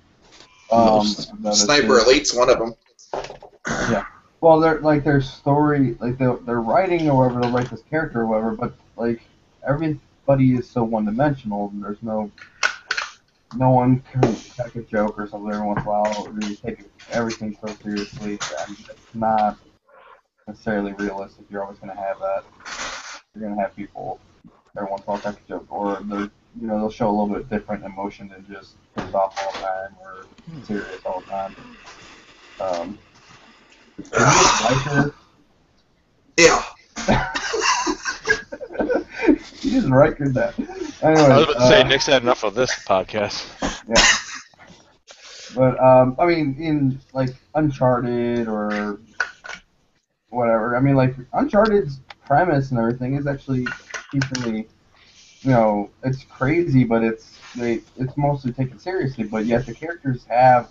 Most. I've noticed Sniper it. Elite's one of them. Yeah. Well, they're like their story, like they're writing or whatever. They'll write this character or whatever, but like everybody is so one-dimensional. And there's no one can crack a joke or something every once in a while. Or really take everything so seriously, and it's not necessarily realistic. You're always going to have that. You're going to have people every once in a while crack a joke, or they'll show a little bit different emotion than just pissed off all the time or serious all the time. Riker. Yeah. You just Rikered that. Anyway, I was about to say Nick's had enough of this podcast. Yeah. But I mean, in like Uncharted or whatever, I mean, like Uncharted's premise and everything is actually decently, it's crazy, but it's mostly taken seriously. But yet the characters have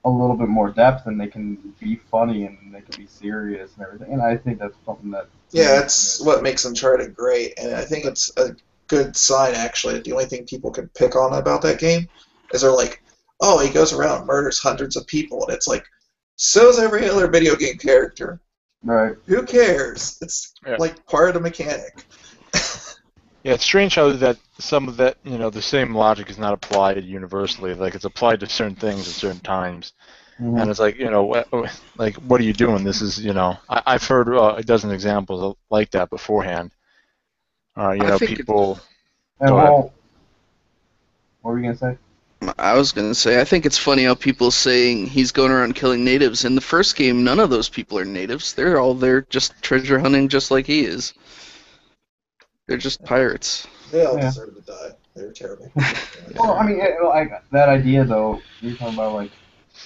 a little bit more depth, and they can be funny and they can be serious and everything. And I think that's something that It's what makes Uncharted great, and I think it's a good sign actually. The only thing people can pick on about that game is they're like, oh, he goes around and murders hundreds of people, and it's like, so's every other video game character. right. Who cares? It's like part of the mechanic. Yeah, it's strange how that some of that, the same logic is not applied universally. Like it's applied to certain things at certain times, and it's like, what are you doing? This is, I've heard a dozen examples like that beforehand. I think people. And Go ahead. well, what were you gonna say? I was going to say, I think it's funny how people saying he's going around killing natives. In the first game, none of those people are natives. They're all there just treasure hunting just like he is. They're just pirates. They all Yeah. deserve to die. They're terrible. Well, I mean, that idea though, you're talking about, like,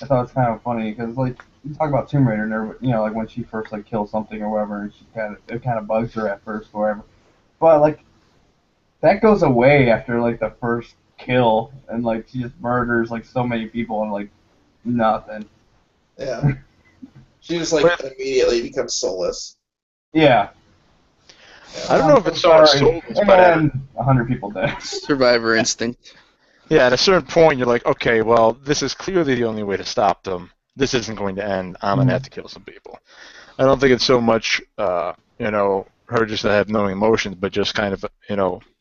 I thought it's kind of funny because, like, you talk about Tomb Raider, and like when she first like kills something or whatever, and it kind of bugs her at first or whatever, but like that goes away after like the first kill, and like she just murders like so many people and like nothing. Yeah. She just like immediately becomes soulless. Yeah. I don't know if it's so much souls, but and 100 people dead. Survivor instinct. yeah, at a certain point, you're like, okay, well, this is clearly the only way to stop them. This isn't going to end. I'm going to have to kill some people. I don't think it's so much, her just to have no emotions, but just kind of,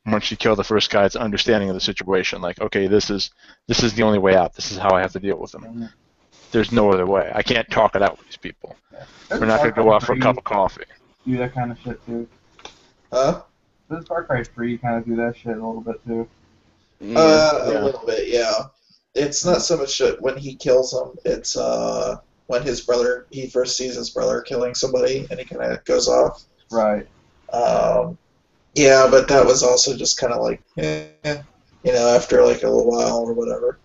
once she killed the first guy, it's understanding of the situation. Like, okay, this is the only way out. This is how I have to deal with them. There's no other way. I can't talk it out with these people. Yeah. We're not going to go out for a cup of coffee. Do that kind of shit too. Huh? Does Far Cry 3 kind of do that shit a little bit too? A little bit, yeah. It's not so much when he kills him. It's when he first sees his brother killing somebody, and he kind of goes off. Right. Yeah, but that was also just kind of like, after like a little while or whatever.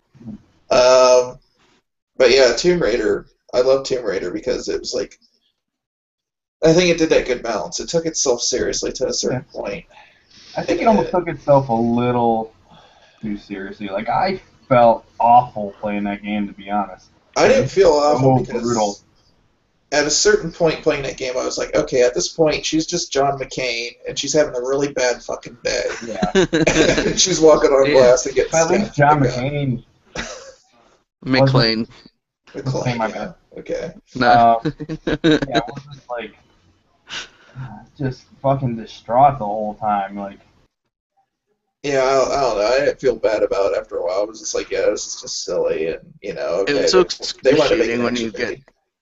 But yeah, Tomb Raider. I love Tomb Raider because it was like, I think it did that good balance. It took itself seriously to a certain point. I think it almost took itself a little too seriously. Like, I felt awful playing that game, to be honest. I didn't feel awful because brutal. At a certain point playing that game, I was like, okay, at this point, she's just John McCain, and she's having a really bad fucking day. Yeah. She's walking on glass and getting But at least John McCain. McClane. McClane, my yeah. bad. Okay. No. Yeah, it was just like, just fucking distraught the whole time. Like, Yeah, I don't know. I didn't feel bad about it after a while. I was just like, yeah, this is just silly, and okay. It's so they wanted to make excruciating an when you action get movie.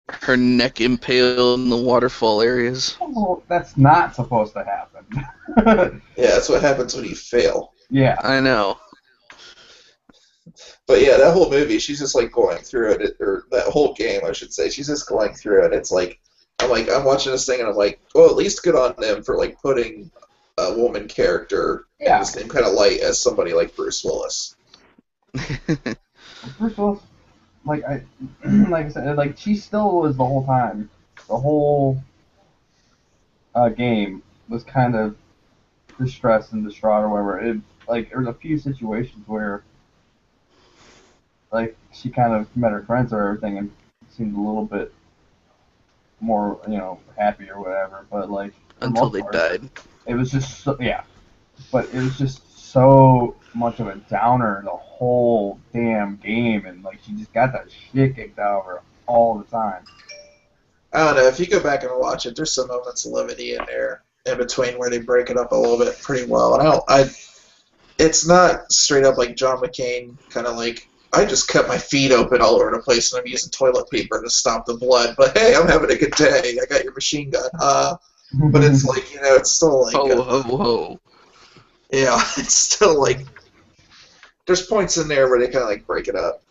her neck impaled in the waterfall areas. well, that's not supposed to happen. Yeah, that's what happens when you fail. Yeah. I know. But yeah, that whole movie, she's just like going through it, or that whole game, I should say. She's just going through it. It's like, I'm watching this thing, and I'm like, well, at least good on them for like putting a woman character in the same kind of light as somebody like Bruce Willis. Bruce Willis, like I said, like she still was the whole time. The whole game was kind of distressed and distraught or whatever. There was a few situations where, like, she kind of met her friends or everything and seemed a little bit more, happy or whatever. But like for the Until most they part, died. it was just but it was just so much of a downer the whole damn game, and like she just got that shit kicked out of her all the time. I don't know. If you go back and watch it, there's some moments of levity in there in between where they break it up a little bit pretty well. And it's not straight up like John McCain kind of like, I just cut my feet open all over the place and I'm using toilet paper to stop the blood. But hey, I'm having a good day. I got your machine gun. But it's like, it's still like, Ho, ho, ho. yeah, it's still like, there's points in there where they kind of like break it up.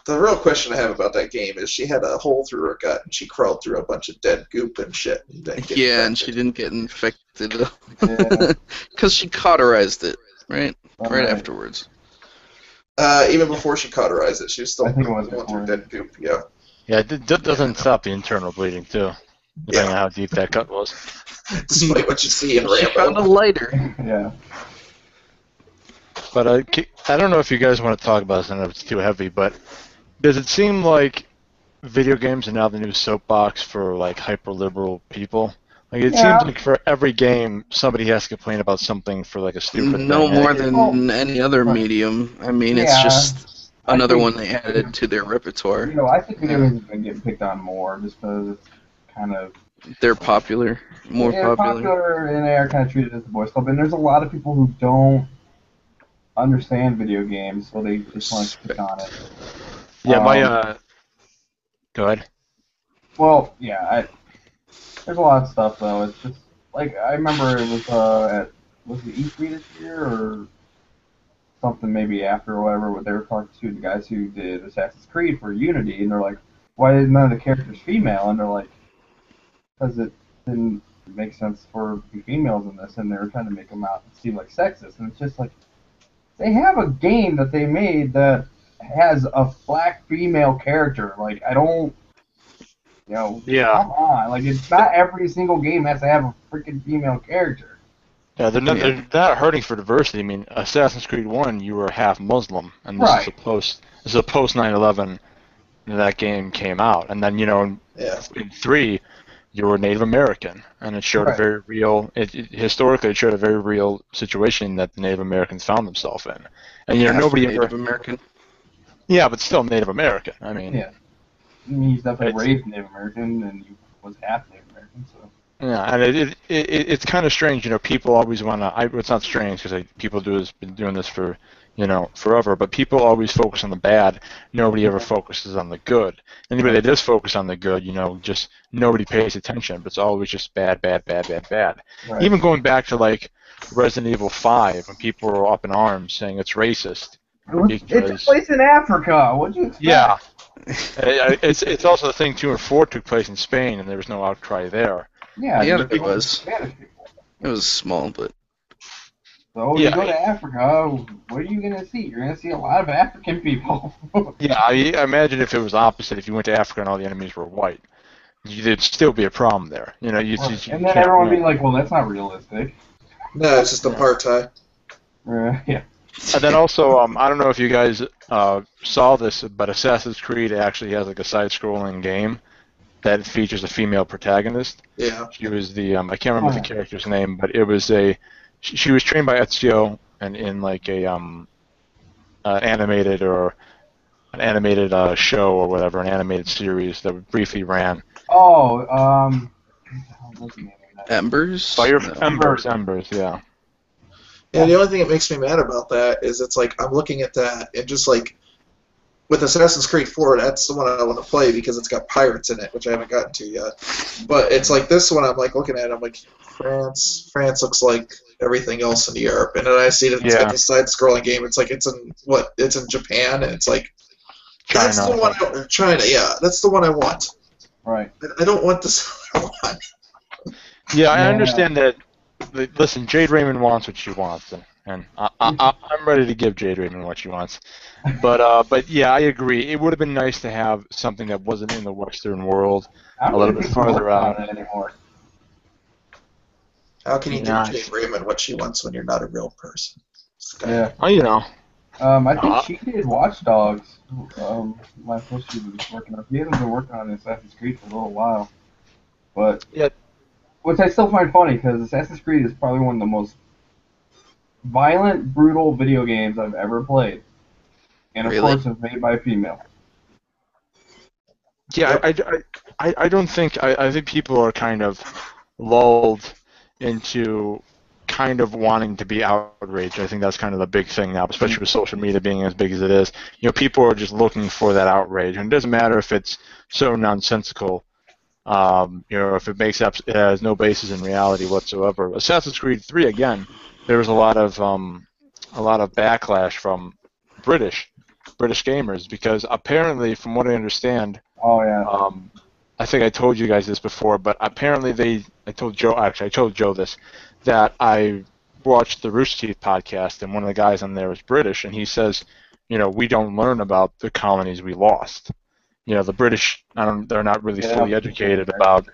The real question I have about that game is she had a hole through her gut and she crawled through a bunch of dead goop and shit. And didn't get Yeah, and infected. she didn't get infected. Yeah. Because she cauterized it, right? Right Right. afterwards. Even before she cauterized it, she was still I think it was going through before. dead goop. Yeah. Yeah, that doesn't stop the internal bleeding too, depending on how deep that cut was. Despite what you see in She found a Rambo. lighter. Yeah. But I don't know if you guys want to talk about this. I don't know if it's too heavy, but does it seem like video games are now the new soapbox for like hyper liberal people? Like it Yeah. seems like for every game somebody has to complain about something for like a stupid No thing. more And than any other medium. I mean, it's Yeah. just I another think- one they added to their repertoire. I think video games have been getting picked on more just because it's kind of They're popular, more they're popular and they are kind of treated as the boys' club. And there's a lot of people who don't understand video games, so they just want to pick on it. yeah, go ahead. Well, yeah, there's a lot of stuff though. It's just like I remember it was was it E3 this year or something maybe after or whatever, where they were talking to the guys who did Assassin's Creed for Unity, and they're like, "Why is none of the characters female?" And they're like, "Because it didn't make sense for the females in this," and they were trying to make them out seem like sexist, and it's just like they have a game that they made that has a black female character. Like I don't. Yeah. Come on. Like, it's not every single game has to have a freaking female character. Yeah, they're not hurting for diversity. I mean, Assassin's Creed 1, you were half Muslim, and this Right. is a post 9/11 that game came out, and then Yeah. in 3, you were Native American, and it showed a Right. very real. Historically, it showed a very real situation that the Native Americans found themselves in, and Half nobody Native ever. American. Yeah, but still Native American. I mean, Yeah. I mean, he's definitely It's- raised Native American, and he was half Native American, so. yeah, and it's kind of strange. People always want to. It's not strange because people been doing this for forever. But people always focus on the bad. Nobody ever focuses on the good. Anybody that does focus on the good, just nobody pays attention. But it's always just bad, bad, bad, bad, bad. Right. Even going back to like Resident Evil 5, when people were up in arms saying it's racist. It took place in Africa. What'd you expect? Yeah. It's also the thing 2 and 4 took place in Spain, and there was no outcry there. Yeah, Yeah, you there go was. Spanish people. It was small, but So Yeah. you go to Africa, what are you going to see? You're going to see a lot of African people. Yeah, I imagine if it was opposite, if you went to Africa and all the enemies were white, there'd still be a problem there. You and can't then everyone would win. be like, well, that's not realistic. No, it's just apartheid. Yeah. And then also, I don't know if you guys saw this, but Assassin's Creed actually has like a side-scrolling game that features a female protagonist. Yeah. She was I can't remember the character's name, but it was she was trained by Ezio and in like an animated show or whatever, an animated series that briefly ran. Oh, what's the name of that? Embers. Fire No. Embers, yeah. Yeah, the only thing that makes me mad about that is it's like I'm looking at that and just like with Assassin's Creed 4, that's the one I want to play because it's got pirates in it, which I haven't gotten to yet. But it's like this one I'm like looking at it, I'm like, France looks like everything else in Europe. And then I see that it's got the side-scrolling game. It's like it's in Japan, and it's like that's China. the one China, yeah, that's the one I want. Right. I don't want this other one. Yeah, I Yeah. understand that. Listen, Jade Raymond wants what she wants, and I'm ready to give Jade Raymond what she wants. But yeah, I agree. It would have been nice to have something that wasn't in the Western world. I'm A little really bit farther out. on it anymore. How can you Nice. give Jade Raymond what she wants when you're not a real person? Yeah. Oh, I think she did Watch Dogs. My first she was working on. He hasn't been working on Assassin's Creed for a little while. But Yeah. which I still find funny because Assassin's Creed is probably one of the most violent, brutal video games I've ever played, and of Really? course, it's made by a female. Yeah, Yep. I don't think I think people are kind of lulled into kind of wanting to be outraged. I think that's kind of the big thing now, especially with social media being as big as it is. You know, people are just looking for that outrage, and it doesn't matter if it's so nonsensical. You know, if it has no basis in reality whatsoever. Assassin's Creed 3 again, there was a lot of backlash from British gamers because apparently, from what I understand, Oh yeah. I think I told you guys this before, but apparently I told Joe this, that I watched the Rooster Teeth podcast, and one of the guys on there is British, and he says, you know, we don't learn about the colonies we lost. You know, the British, they're not really fully educated about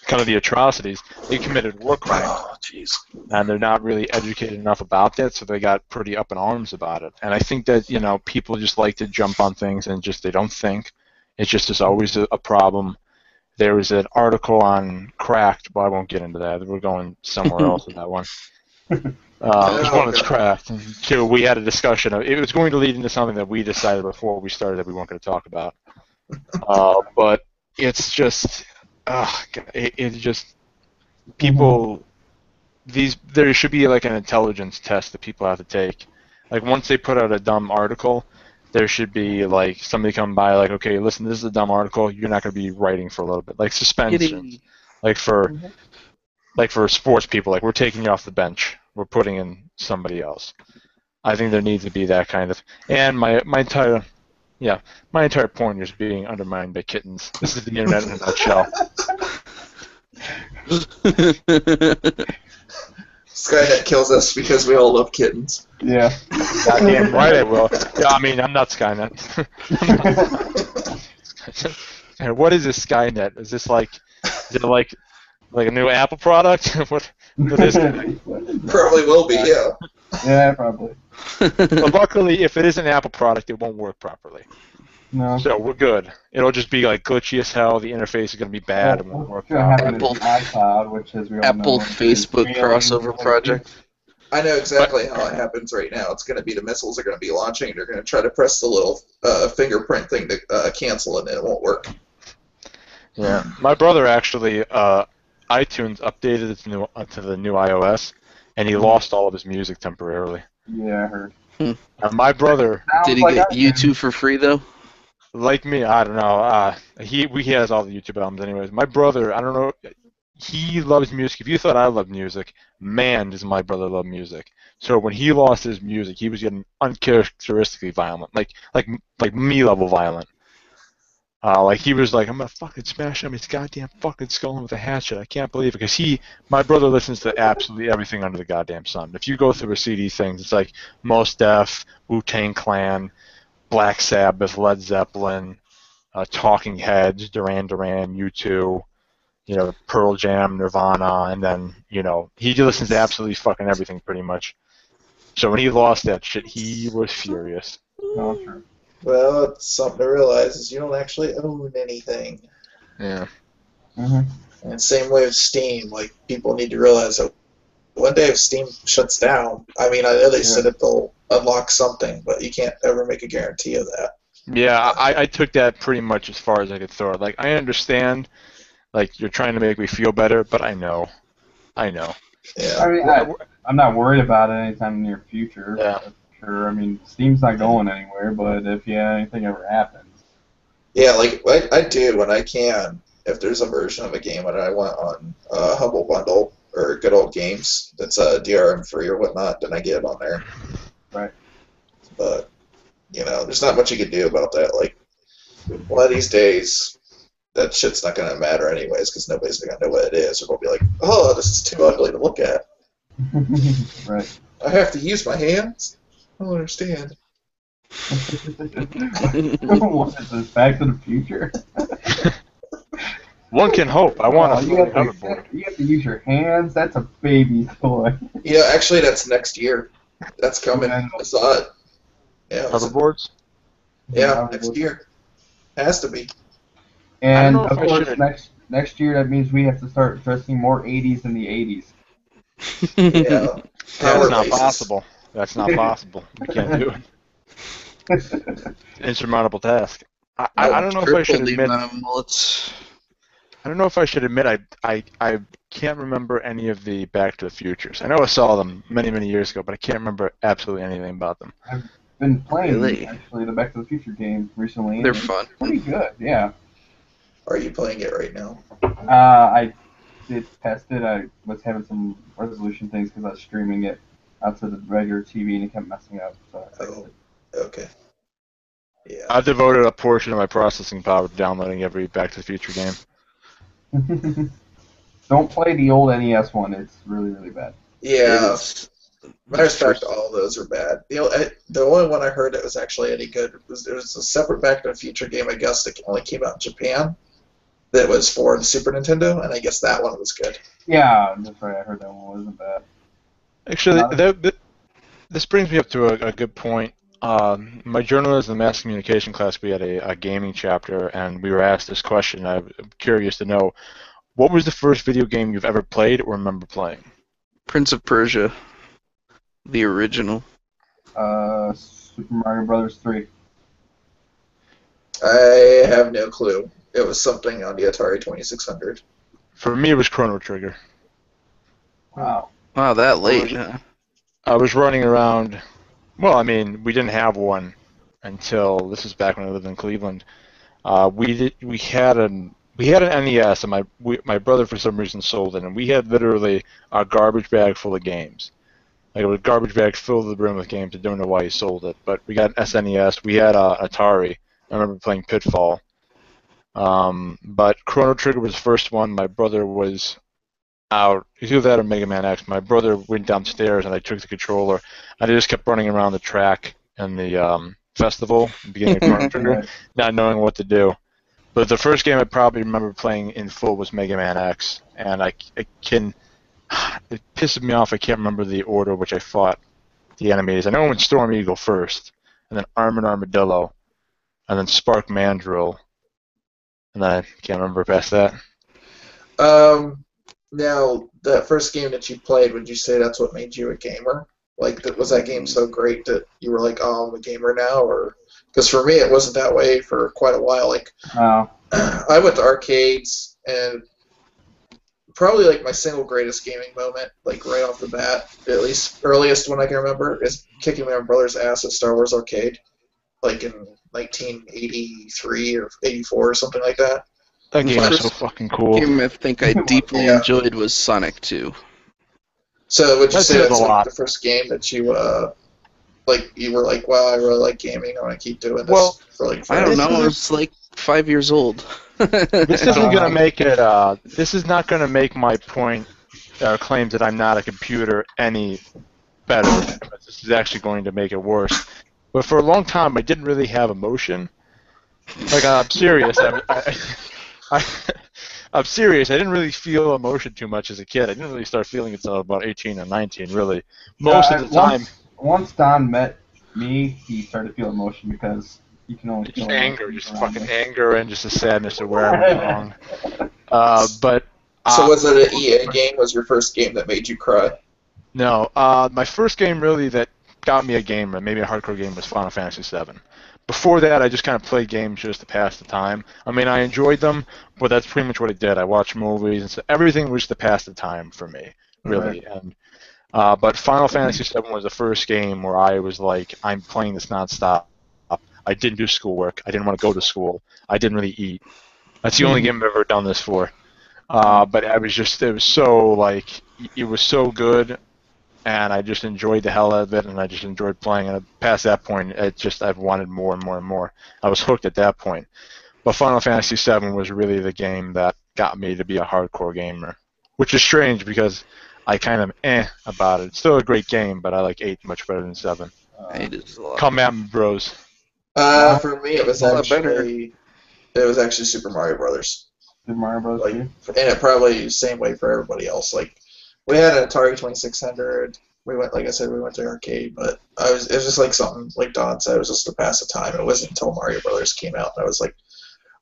kind of the atrocities. They committed war crimes, Oh, jeez. and they're not really educated enough about that, so they got pretty up in arms about it. And I think that, you know, people just like to jump on things and just they don't think. It's just there's always a problem. There was an article on Cracked, but I won't get into that. We're going somewhere else with that one. There's one that's Cracked. And two, we had a discussion. It was going to lead into something that we decided before we started that we weren't going to talk about. But it's just, it's just people. There should be like an intelligence test that people have to take. Like once they put out a dumb article, there should be like somebody come by like, okay, listen, this is a dumb article. You're not going to be writing for a little bit, like suspension, like for sports people, like we're taking you off the bench, we're putting in somebody else. I think there needs to be that kind of. And my entire point is being undermined by kittens. This is the internet in a nutshell. Skynet kills us because we all love kittens. Yeah. Goddamn right I will. Yeah, I mean, I'm not Skynet. And what is this Skynet? Is it like a new Apple product? what is it? Probably will be, yeah. Yeah, probably. But luckily, if it is an Apple product, it won't work properly. No. So we're good. It'll just be like glitchy as hell. The interface is going to be bad. It won't work properly. Apple iCloud, which is Apple Facebook crossover project. I know exactly how it happens right now. It's going to be the missiles are going to be launching, and they're going to try to press the little fingerprint thing to cancel it, and it won't work. Yeah. My brother actually, iTunes updated it to the new iOS, and he lost all of his music temporarily. Yeah, I heard. My brother. Did he get YouTube for free though? Like me, I don't know. He has all the YouTube albums, anyways. My brother, I don't know. He loves music. If you thought I loved music, man, does my brother love music. So when he lost his music, he was getting uncharacteristically violent, like me level violent. Like he was like, I'm gonna fucking smash him his goddamn fucking skull with a hatchet. I can't believe it, because my brother listens to absolutely everything under the goddamn sun. If you go through a CD things, it's like Mos Def, Wu-Tang Clan, Black Sabbath, Led Zeppelin, Talking Heads, Duran Duran, U2, you know, Pearl Jam, Nirvana, and then, you know, he listens to absolutely fucking everything pretty much. So when he lost that shit, he was furious. Oh, true. Well, it's something to realize is you don't actually own anything. Yeah. Mm-hmm. And same way with Steam, like people need to realize that one day if Steam shuts down, I mean, I know they said that they'll unlock something, but you can't ever make a guarantee of that. Yeah, I took that pretty much as far as I could throw it. Like, I understand, like, you're trying to make me feel better, but I know. Yeah. I mean, I'm not worried about it anytime in the near future. Yeah. Sure. I mean, Steam's not going anywhere, but if anything ever happens. Yeah, like I do when I can. If there's a version of a game that I want on Humble Bundle or Good Old Games that's DRM free or whatnot, then I get it on there. Right. But you know, there's not much you can do about that. Like one of these days, that shit's not gonna matter anyways because nobody's gonna know what it is, or they'll be like, "Oh, this is too ugly to look at. Right. I have to use my hands. I don't understand." What is this, Back to the Future? One can hope. I want a you have hoverboard. to use your hands. That's a baby toy. Yeah, actually, that's next year. That's coming. Yeah. I saw it. Yeah, Hoverboards? yeah, next year. Has to be. And I don't know of if I course, should- next year that means we have to start dressing more 80s than the 80s. Yeah. That's Power not laces. possible. That's not possible. We can't do it. It's an insurmountable task. I don't know if I should Triple the admit. amount of mullets. I don't know if I should admit I can't remember any of the Back to the Futures. I know I saw them many years ago, but I can't remember absolutely anything about them. I've been playing Really? actually the Back to the Future game recently. They're and it's fun. Pretty good, yeah. Are you playing it right now? I did test it. I was having some resolution things because I was streaming it out to the regular TV and it kept messing up. So I fixed Oh, okay. Yeah. I've devoted a portion of my processing power to downloading every Back to the Future game. it. Don't play the old NES one. It's really bad. Yeah. It's- Matter of fact, all those are bad. The only one I heard that was actually any good was there was a separate Back to the Future game, I guess, that only came out in Japan that was for the Super Nintendo, and I guess that one was good. Yeah, that's right. I heard that one wasn't bad. Actually, Not this brings me up to a good point. My journalism and mass communication class, we had a gaming chapter, and we were asked this question. I'm curious to know, what was the first video game you've ever played or remember playing? Prince of Persia, the original. Super Mario Brothers 3. I have no clue. It was something on the Atari 2600. For me, it was Chrono Trigger. Wow. Wow, that late, huh? I was running around. Well, I mean, we didn't have one until this is back when I lived in Cleveland. We had an NES, and my brother for some reason sold it, and we had literally a garbage bag full of games. Like it was a garbage bag filled to the brim with games. I don't know why he sold it, but we got an SNES. We had Atari. I remember playing Pitfall. But Chrono Trigger was the first one. My brother was out. Either that or Mega Man X. My brother went downstairs and I took the controller. And I just kept running around the track in the festival, the beginning of Chrono Trigger, not knowing what to do. But the first game I probably remember playing in full was Mega Man X, and it pisses me off. I can't remember the order which I fought the enemies. I know it went Storm Eagle first, and then Armored Armadillo, and then Spark Mandrill, and then I can't remember past that. Now, that first game that you played, would you say that's what made you a gamer? Like, was that game so great that you were like, oh, I'm a gamer now? Or because for me, it wasn't that way for quite a while. Like, Oh. I went to arcades, and probably like my single greatest gaming moment, like right off the bat, at least earliest one I can remember, is kicking my brother's ass at Star Wars Arcade, like in 1983 or 84 or something like that. That game is so fucking cool. The game I think I deeply Yeah. enjoyed was Sonic 2. So would you That say says that's a like lot. the first game that you were like, wow, I really like gaming, I want to keep doing this Well, for like I don't forever? know, I was like 5 years old. This isn't gonna make it. This is not gonna make my point claims that I'm not a computer any better. This is actually going to make it worse. But for a long time, I didn't really have emotion. Like I'm serious. I'm serious. I didn't really feel emotion too much as a kid. I didn't really start feeling it until about 18 or 19. Really, most of the time, Once Don met me, he started to feel emotion because you can only just feel anger, emotion just around fucking me. anger, and just a sadness of where I went wrong. But So was it an EA game? Was your first game that made you cry? No, my first game really that got me a gamer, maybe a hardcore game, was Final Fantasy VII. Before that, I just kind of played games just to pass the time. I mean, I enjoyed them, but that's pretty much what I did. I watched movies, and so everything was to pass the time for me, really. Right. And but Final Fantasy VII was the first game where I was like, I'm playing this nonstop. I didn't do schoolwork. I didn't want to go to school. I didn't really eat. That's the only game I've ever done this for. But it was so good, and I just enjoyed the hell out of it, and I just enjoyed playing. And past that point, I've wanted more and more and more. I was hooked at that point. But Final Fantasy VII was really the game that got me to be a hardcore gamer, which is strange because I kind of about it. It's still a great game, but I like 8 much better than 7. I hated it a lot. Come at me, bros. For me, it was A lot better. actually Super Mario Brothers. Super Mario Bros. Like, 2? and it probably same way for everybody else. Like, we had an Atari 2600. We went, like I said, we went to arcade, but it was just like something like Don said. It was just to pass the time. It wasn't until Mario Brothers came out that I was like,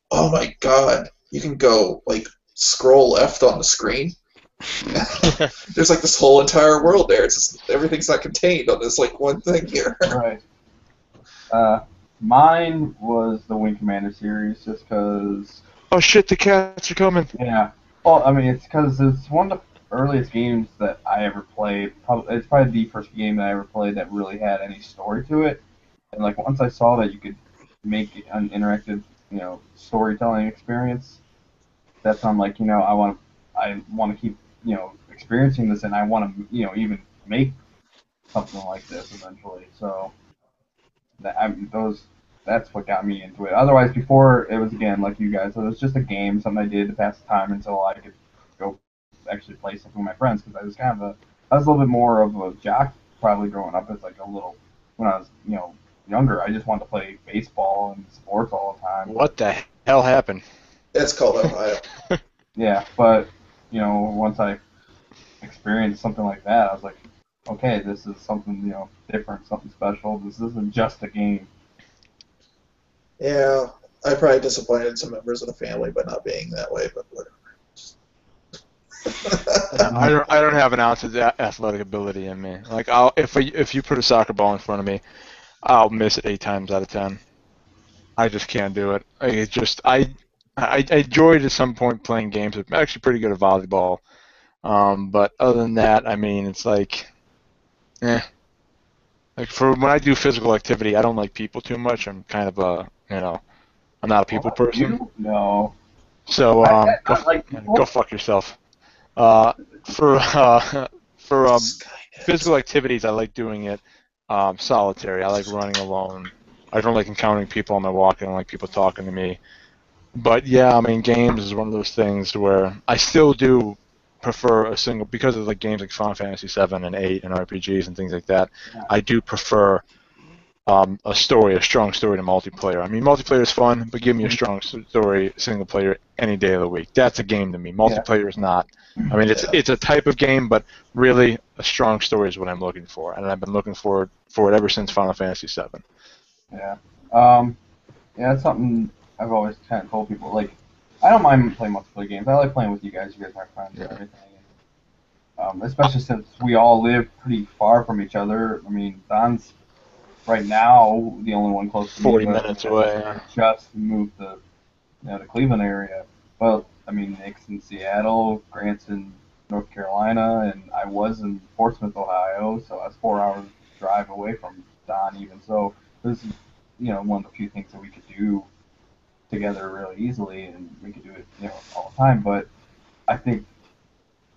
oh my god, you can go like scroll left on the screen. There's like this whole entire world there. It's just everything's not contained on this like one thing here. Right. Mine was the Wing Commander series, just because. Oh shit! The cats are coming. Yeah. Well, I mean, it's because it's one of the earliest games that I ever played. It's probably the first game that I ever played that really had any story to it. And like once I saw that you could make an interactive, storytelling experience, that's when I'm like, I want to keep, experiencing this, and I want to, even make something like this eventually. So that's what got me into it. Otherwise, before it was again like you guys, it was just a game, something I did to pass the time until I could go actually play something with my friends. Because I was I was a little bit more of a jock probably growing up as like a little when I was younger. I just wanted to play baseball and sports all the time. What the hell happened? It's called Ohio. Yeah, but once I experienced something like that, I was like, okay, this is something different, something special. This isn't just a game. Yeah, I probably disappointed some members of the family by not being that way, but whatever. I don't have an ounce of athletic ability in me. Like if you put a soccer ball in front of me, I'll miss it 8 times out of 10. I just can't do it. I enjoyed at some point playing games. I'm actually pretty good at volleyball. But other than that, I mean, it's like, Like for when I do physical activity, I don't like people too much. I'm kind of I'm not a people person. You? No. So I like people. go fuck yourself. For physical activities, I like doing it solitary. I like running alone. I don't like encountering people on my walk. I don't like people talking to me. But yeah, I mean, games is one of those things where I still do prefer a single, because of like games like Final Fantasy 7 and 8 and RPGs and things like that. Yeah. I do prefer a strong story to multiplayer. I mean, multiplayer is fun, but give me a strong story, single player, any day of the week. That's a game to me. Multiplayer is not. I mean, it's a type of game, but really a strong story is what I'm looking for, and I've been looking for it ever since Final Fantasy 7. Yeah. Yeah, that's something I've always kind of told people. Like, I don't mind playing multiplayer games. I like playing with you guys. You guys are friends and everything. Especially since we all live pretty far from each other. I mean, Don's right now the only one close to me. 40 minutes away. Just moved to the Cleveland area. Well, I mean, Nick's in Seattle, Grant's in North Carolina, and I was in Portsmouth, Ohio, so I was 4 hours drive away from Don even. So this is, one of the few things that we could do together really easily, and we could do it, all the time. But I think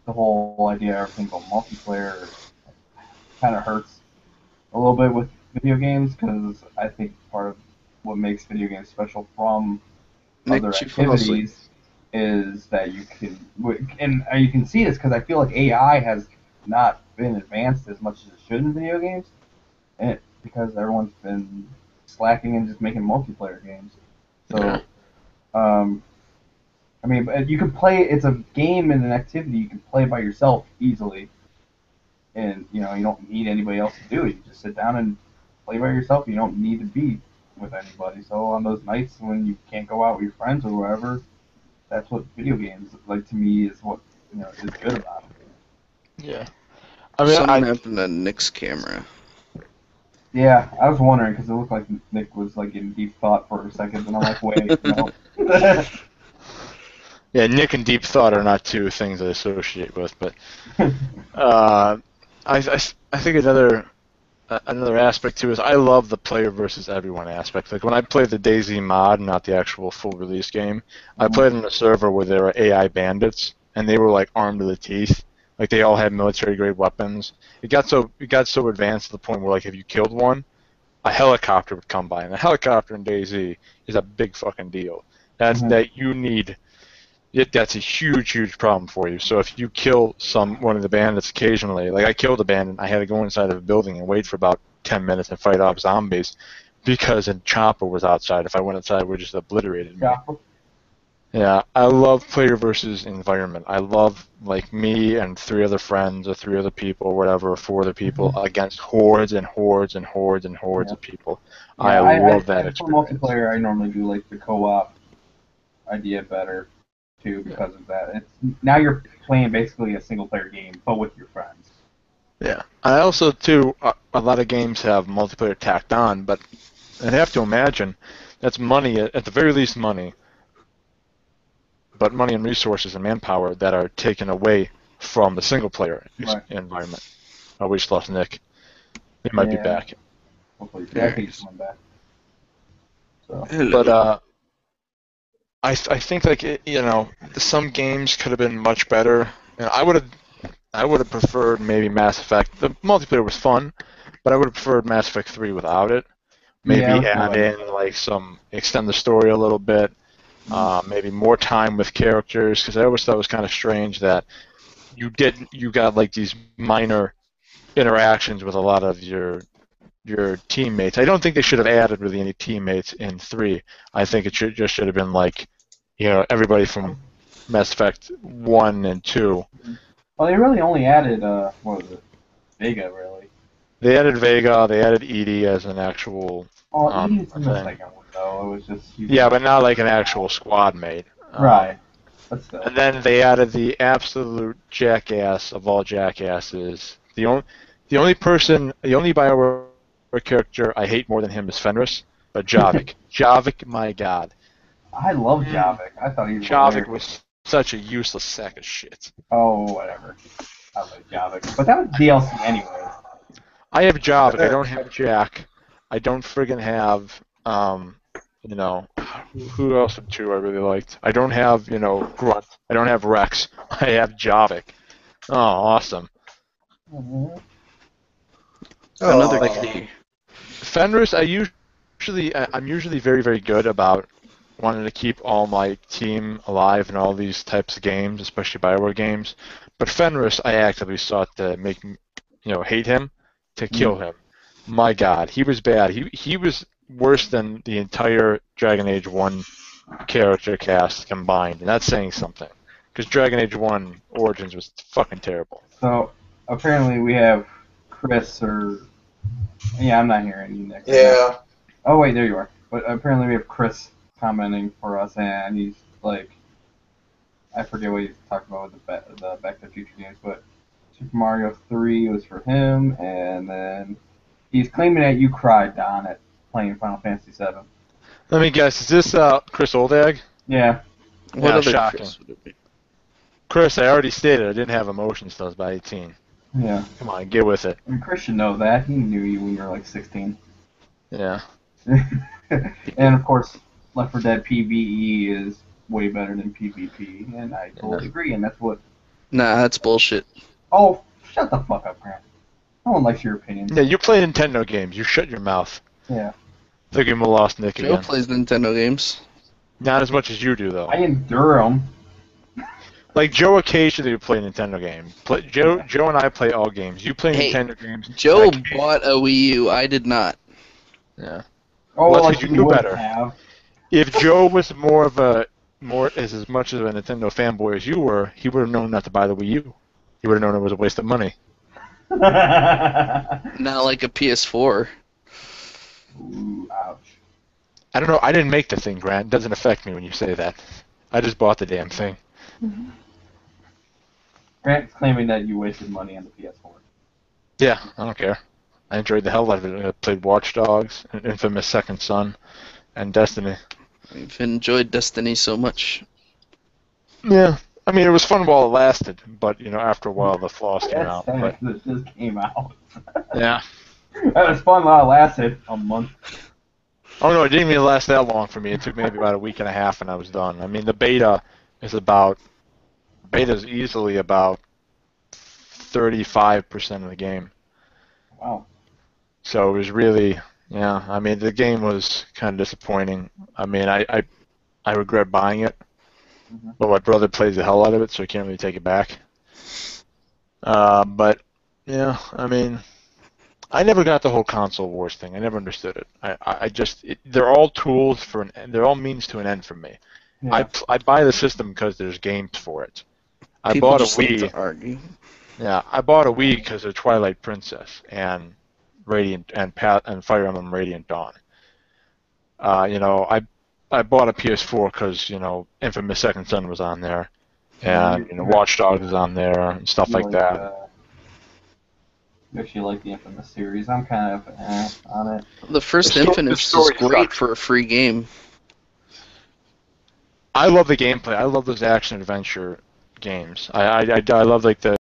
the whole idea of everything about multiplayer kind of hurts a little bit with video games, because I think part of what makes video games special from other activities is that you can see this because I feel like AI has not been advanced as much as it should in video games, and because everyone's been slacking and just making multiplayer games. So, I mean, but you can play. It's a game and an activity you can play by yourself easily, and you don't need anybody else to do it. You just sit down and play by yourself. You don't need to be with anybody. So on those nights when you can't go out with your friends or whatever, that's what video games, like, to me, is what is good about them. Yeah. I mean, something happened to Nick's camera. Yeah, I was wondering because it looked like Nick was like in deep thought for a second, and I'm like, wait, no. Yeah, Nick and deep thought are not two things I associate with, but I think another aspect too is I love the player versus everyone aspect. Like when I played the DayZ mod, not the actual full release game, I played on a server where there were AI bandits, and they were like armed to the teeth. Like they all had military grade weapons. It got so advanced to the point where like if you killed one, a helicopter would come by, and a helicopter in DayZ is a big fucking deal. That's a huge problem for you. So if you kill one of the bandits occasionally, like I killed a bandit, I had to go inside of a building and wait for about 10 minutes and fight off zombies because a chopper was outside. If I went outside, it would just obliterated me. Yeah, I love player versus environment. I love like me and 3 other friends or 3 other people, or whatever, or 4 other people against hordes and hordes and hordes and hordes of people. Yeah, I love that experience. For multiplayer, I normally do like the co-op idea better. too because of that. Now you're playing basically a single player game, but with your friends. Yeah. I also, too, a lot of games have multiplayer tacked on, but I'd have to imagine that's money, at the very least money, but money and resources and manpower that are taken away from the single player environment. Oh, we just lost Nick. He might be back. Hopefully, I think he's coming back. So. But I think some games could have been much better. I would have preferred maybe Mass Effect. The multiplayer was fun, but I would have preferred Mass Effect 3 without it. Maybe add in extend the story a little bit. Maybe more time with characters, because I always thought it was kind of strange that you got like these minor interactions with a lot of your teammates. I don't think they should have added really any teammates in 3. I think it should have been like, everybody from Mass Effect 1 and 2. Well, they really only added what was it? Vega, really. They added Vega. They added EDI as an actual. EDI's in the second one, though. It was just. Yeah, but not like an actual squad mate. Right. But still. And then they added the absolute jackass of all jackasses. The only BioWare character I hate more than him is Fenris, but Javik. Javik, my god. I love Javik. I thought he was Javik was such a useless sack of shit. Oh, whatever. I like Javik. But that was DLC anyway. I have Javik. I don't have Jack. I don't friggin' have, who else of 2 I really liked? I don't have, Grunt. I don't have Rex. I have Javik. Oh, awesome. Mm-hmm. Another key. Fenris, I'm usually very, very good about wanting to keep all my team alive in all these types of games, especially BioWare games. But Fenris, I actively sought to make, hate him, to kill him. My God, he was bad. He was worse than the entire Dragon Age 1 character cast combined, and that's saying something. Because Dragon Age 1 Origins was fucking terrible. So, apparently we have Chris Yeah, I'm not hearing you, Nick. Yeah. Oh, wait, there you are. But apparently we have Chris commenting for us, and he's like, I forget what he talked about with the Back to the Future games, but Super Mario 3 was for him, and then he's claiming that you cried, Don, at playing Final Fantasy VII. Let me guess, is this Chris Oldag? Yeah. What other shocking. Chris would it be? Chris, I already stated I didn't have emotions till I was about 18. Yeah. Come on, get with it. I mean, Chris should know that. He knew you when you were like 16. Yeah. And of course, Left 4 Dead PvE is way better than PvP, and I totally agree, and that's what... Nah, that's bullshit. Oh, shut the fuck up, Grant. No one likes your opinion. Yeah, you play Nintendo games. You shut your mouth. Yeah. Look at lost Nick Joe again. plays Nintendo games. Not as much as you do, though. I endure them. Like, Joe occasionally would play Nintendo games. Joe and I play all games. You play Hey, Nintendo games. Joe bought a Wii U. I did not. Yeah. Oh, Well, like you you knew would better. have. If Joe was as much of a Nintendo fanboy as you were, he would have known not to buy the Wii U. He would have known it was a waste of money. Not like a PS4. Ooh, ouch. I don't know. I didn't make the thing, Grant. It doesn't affect me when you say that. I just bought the damn thing. Grant's claiming that you wasted money on the PS4. Yeah, I don't care. I enjoyed the hell out of it. I played Watch Dogs, Infamous Second Son, and Destiny. I've enjoyed Destiny so much. Yeah, I mean, it was fun while it lasted, but, after a while the flaws came That's out. sad But, that this came out. yeah. That was fun while it lasted. A month. Oh, no, it didn't even last that long for me. It took maybe about a week and a half, and I was done. I mean, the beta is easily about 35% of the game. Wow. So it was really, I mean, the game was kind of disappointing. I mean, I regret buying it, but my brother plays the hell out of it, so I can't really take it back. But, yeah, I mean, I never got the whole console wars thing. I never understood it. They're all tools they're all means to an end for me. Yeah. I buy the system because there's games for it. I People bought a just like Wii. to argue. Yeah, I bought a Wii because of Twilight Princess and Radiant and Fire Emblem Radiant Dawn. I bought a PS4 because Infamous Second Son was on there, and Watch Dogs is on there and stuff like that. You actually like the Infamous series. I'm kind of on it. The first The Infamous story is great sucks. for a free game. I love the gameplay. I love those action adventure games. I love like the